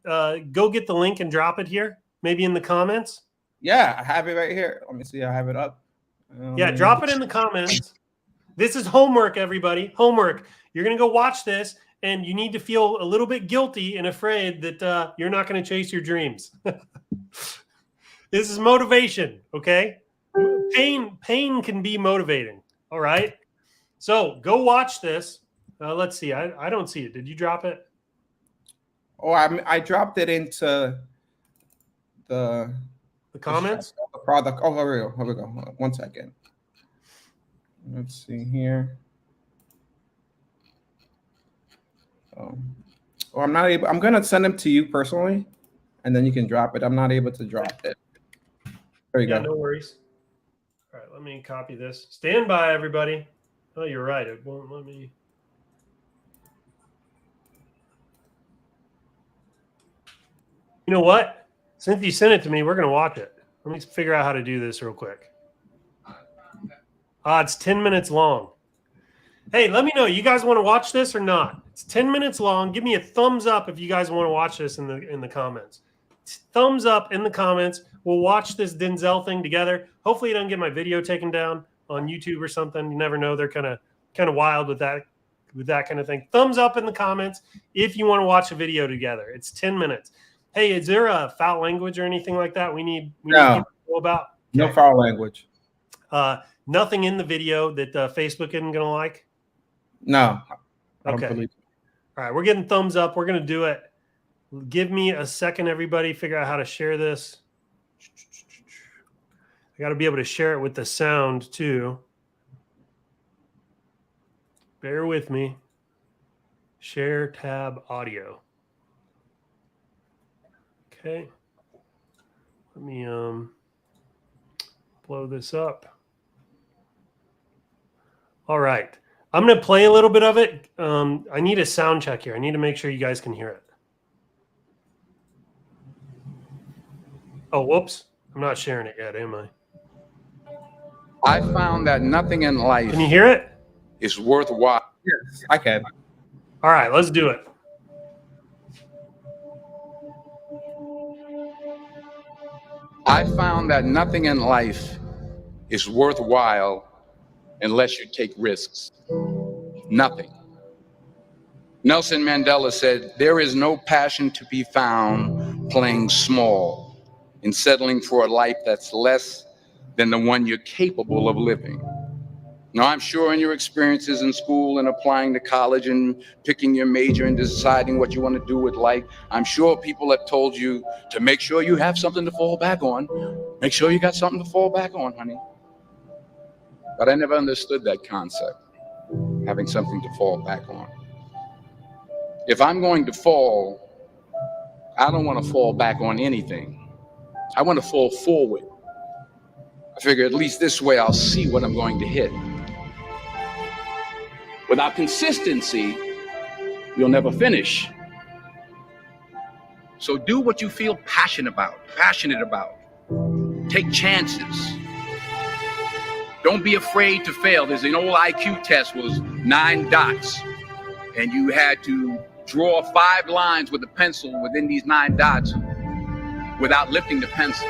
go get the link and drop it here? Maybe in the comments? Yeah, I have it right here. Let me see. I have it up. Yeah, drop it in the comments. This is homework, everybody. Homework. You're going to go watch this, and you need to feel a little bit guilty and afraid that you're not going to chase your dreams. This is motivation, okay? Pain can be motivating, all right? So go watch this. Let's see. I don't see it. Did you drop it? Oh, I dropped it into the comments? The product. Oh, here we go. Hold on 1 second. Let's see here. I'm not able. I'm gonna send them to you personally, and then you can drop it. I'm not able to drop it. There you go. No worries. All right, let me copy this. Stand by, everybody. Oh, you're right. It won't let me. You know what? Since you sent it to me, we're going to watch it. Let me figure out how to do this real quick. It's 10 minutes long. Hey, let me know. You guys want to watch this or not? It's 10 minutes long. Give me a thumbs up if you guys want to watch this in the comments. Thumbs up in the comments. We'll watch this Denzel thing together. Hopefully, it doesn't get my video taken down on YouTube or something. You never know. They're kind of wild with that kind of thing. Thumbs up in the comments if you want to watch a video together. It's 10 minutes. Hey, is there a foul language or anything like that we need to know about? Okay. No foul language. Nothing in the video that Facebook isn't going to like? No. Okay. All right, we're getting thumbs up. We're going to do it. Give me a second, everybody. Figure out how to share this. I got to be able to share it with the sound, too. Bear with me. Share tab audio. Okay. Let me blow this up. All right. I'm going to play a little bit of it. I need a sound check here. I need to make sure you guys can hear it. Oh, whoops. I'm not sharing it yet, am I? I found that nothing in life Can you hear it? is worthwhile. Yes, I can. All right, let's do it. I found that nothing in life is worthwhile unless you take risks. Nothing. Nelson Mandela said, "There is no passion to be found playing small and settling for a life that's less than the one you're capable of living." Now, I'm sure in your experiences in school and applying to college and picking your major and deciding what you want to do with life, I'm sure people have told you to make sure you have something to fall back on. Make sure you got something to fall back on, honey. But I never understood that concept, having something to fall back on. If I'm going to fall, I don't want to fall back on anything. I want to fall forward. I figure at least this way I'll see what I'm going to hit. Without consistency, you'll never finish. So do what you feel passionate about. Take chances. Don't be afraid to fail. There's an old IQ test was 9 dots, and you had to draw 5 lines with a pencil within these 9 dots without lifting the pencil.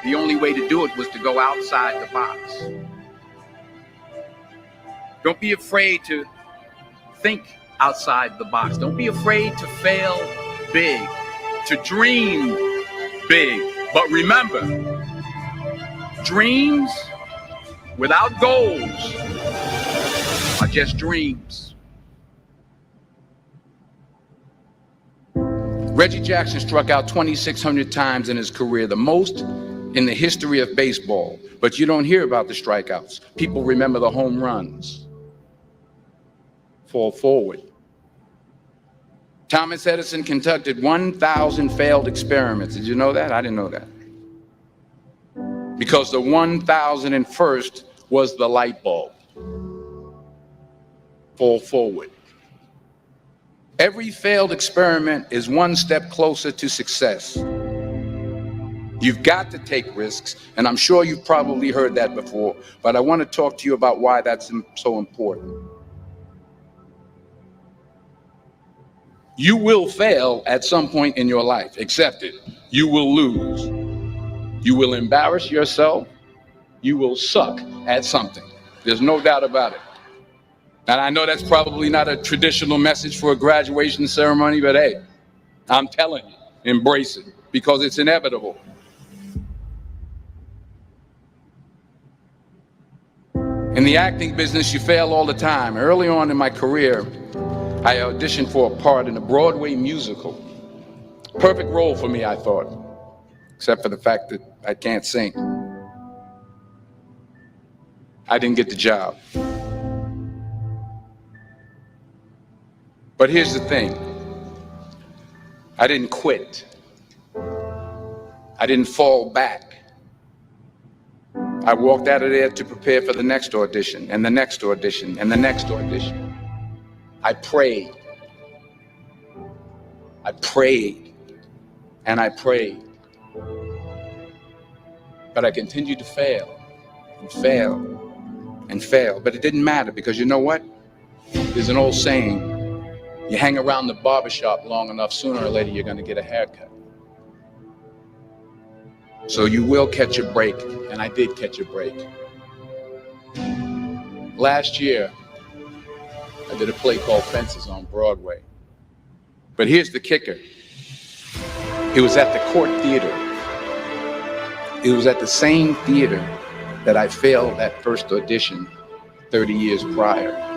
The only way to do it was to go outside the box. Don't be afraid to think outside the box. Don't be afraid to fail big, to dream big. But remember, dreams without goals are just dreams. Reggie Jackson struck out 2,600 times in his career, the most in the history of baseball. But you don't hear about the strikeouts. People remember the home runs. Fall forward. Thomas Edison conducted 1,000 failed experiments. Did you know that? I didn't know that. Because the 1,001st was the light bulb. Fall forward. Every failed experiment is one step closer to success. You've got to take risks, and I'm sure you've probably heard that before, but I want to talk to you about why that's so important. You will fail at some point in your life. Accept it. You will lose. You will embarrass yourself. You will suck at something. There's no doubt about it. And I know that's probably not a traditional message for a graduation ceremony, but hey, I'm telling you, embrace it because it's inevitable. In the acting business, you fail all the time. Early on in my career, I auditioned for a part in a Broadway musical. Perfect role for me, I thought, except for the fact that I can't sing. I didn't get the job. But here's the thing. I didn't quit. I didn't fall back. I walked out of there to prepare for the next audition, and the next audition, and the next audition. I prayed. I prayed. And I prayed. But I continued to fail, and fail, and fail. But it didn't matter because you know what? There's an old saying. You hang around the barbershop long enough, sooner or later you're going to get a haircut. So you will catch a break, and I did catch a break. Last year, I did a play called Fences on Broadway. But here's the kicker. It was at the Court Theater. It was at the same theater that I failed that first audition 30 years prior.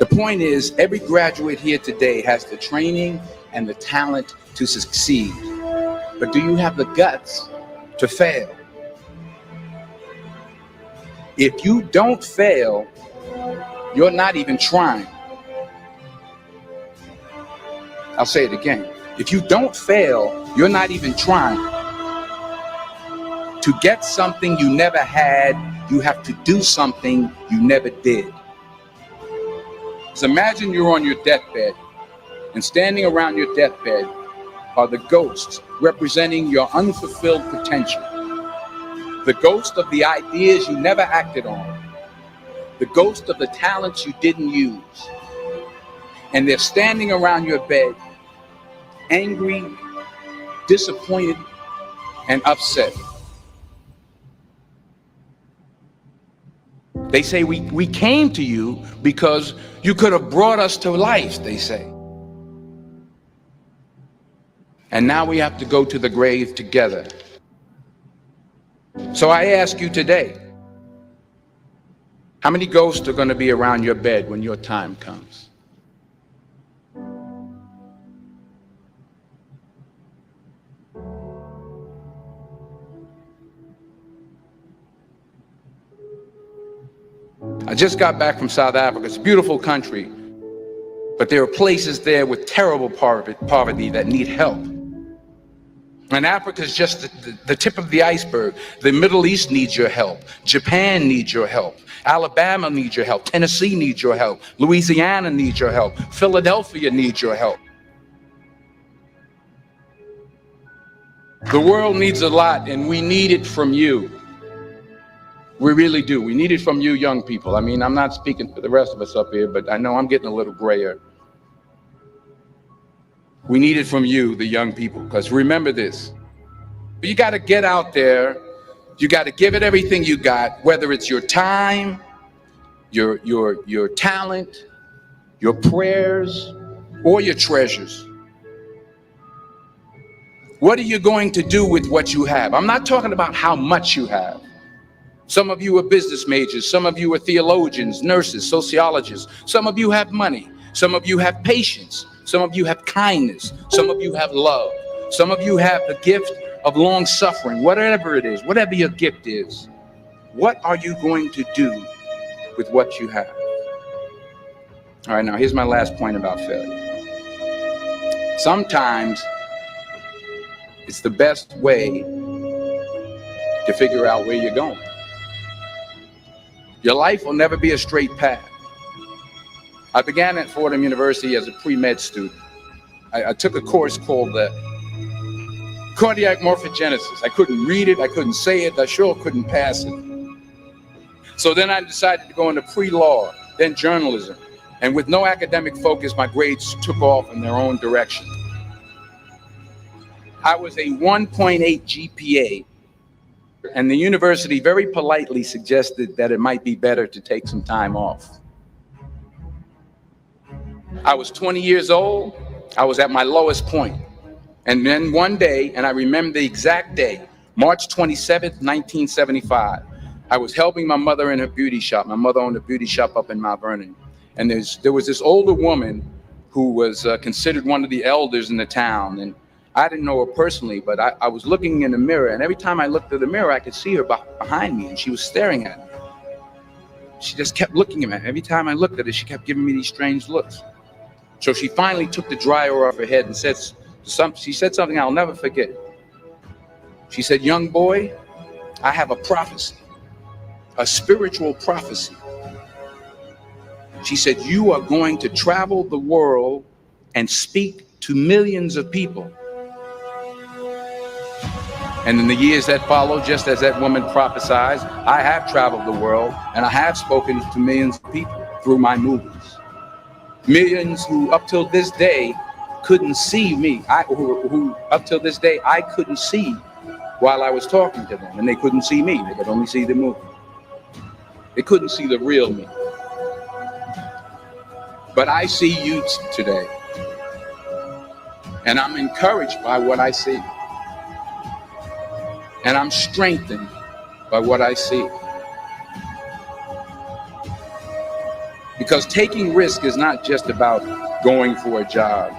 The point is, every graduate here today has the training and the talent to succeed. But do you have the guts to fail? If you don't fail, you're not even trying. I'll say it again. If you don't fail, you're not even trying. To get something you never had, you have to do something you never did. So imagine you're on your deathbed, and standing around your deathbed are the ghosts representing your unfulfilled potential. The ghost of the ideas you never acted on. The ghost of the talents you didn't use. And they're standing around your bed, angry, disappointed, and upset. They say, we came to you because you could have brought us to life, they say. And now we have to go to the grave together. So I ask you today, how many ghosts are going to be around your bed when your time comes? I just got back from South Africa. It's a beautiful country, but there are places there with terrible poverty that need help. And Africa is just the tip of the iceberg. The Middle East needs your help. Japan needs your help. Alabama needs your help. Tennessee needs your help. Louisiana needs your help. Philadelphia needs your help. The world needs a lot, and we need it from you. We really do. We need it from you young people. I mean, I'm not speaking for the rest of us up here, but I know I'm getting a little grayer. We need it from you, the young people, because remember this. You got to get out there. You got to give it everything you got, whether it's your time, your talent, your prayers, or your treasures. What are you going to do with what you have? I'm not talking about how much you have. Some of you are business majors. Some of you are theologians, nurses, sociologists. Some of you have money. Some of you have patience. Some of you have kindness. Some of you have love. Some of you have the gift of long suffering. Whatever it is, whatever your gift is, what are you going to do with what you have? All right, now here's my last point about failure. Sometimes it's the best way to figure out where you're going. Your life will never be a straight path. I began at Fordham University as a pre-med student. I took a course called cardiac morphogenesis. I couldn't read it, I couldn't say it, I sure couldn't pass it. So then I decided to go into pre-law, then journalism. And with no academic focus, my grades took off in their own direction. I was a 1.8 GPA, and the university very politely suggested that it might be better to take some time off. I was 20 years old. I was at my lowest point. And then one day, and I remember the exact day, March 27th, 1975, I was helping my mother in her beauty shop. My mother owned a beauty shop up in Mount Vernon. And there was this older woman who was considered one of the elders in the town. And I didn't know her personally, but I was looking in the mirror. And every time I looked at the mirror, I could see her behind me. And she was staring at me. She just kept looking at me. Every time I looked at her, she kept giving me these strange looks. So she finally took the dryer off her head and she said something I'll never forget. She said, "Young boy, I have a prophecy, a spiritual prophecy." She said, "You are going to travel the world and speak to millions of people." And in the years that followed, just as that woman prophesied, I have traveled the world and I have spoken to millions of people through my movies. Millions who up till this day couldn't see me, who up till this day I couldn't see while I was talking to them, and they couldn't see me. They could only see the movie. They couldn't see the real me. But I see you today, and I'm encouraged by what I see, and I'm strengthened by what I see. Because taking risk is not just about going for a job.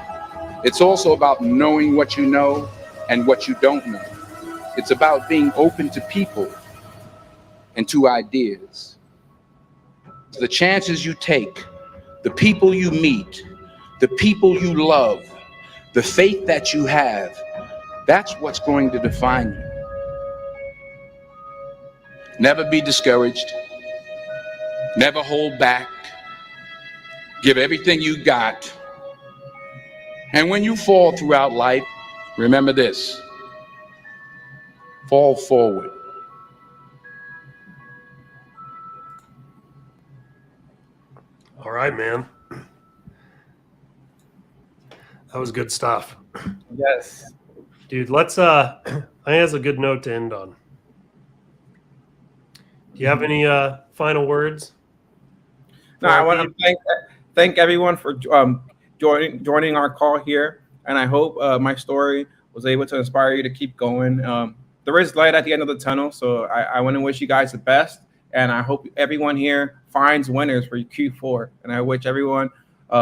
It's also about knowing what you know and what you don't know. It's about being open to people and to ideas. The chances you take, the people you meet, the people you love, the faith that you have, that's what's going to define you. Never be discouraged. Never hold back. Give everything you got. And when you fall throughout life, remember this: fall forward. All right, man. That was good stuff. Yes. Dude, let's I think that's a good note to end on. Do you have any final words? No, I want to thank everyone for joining our call here, and I hope my story was able to inspire you to keep going. There is light at the end of the tunnel, so I want to wish you guys the best, and I hope everyone here finds winners for Q4, and I wish everyone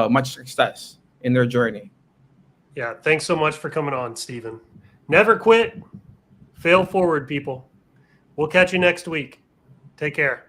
much success in their journey. Yeah, thanks so much for coming on, Stephen. Never quit. Fail forward, people. We'll catch you next week. Take care.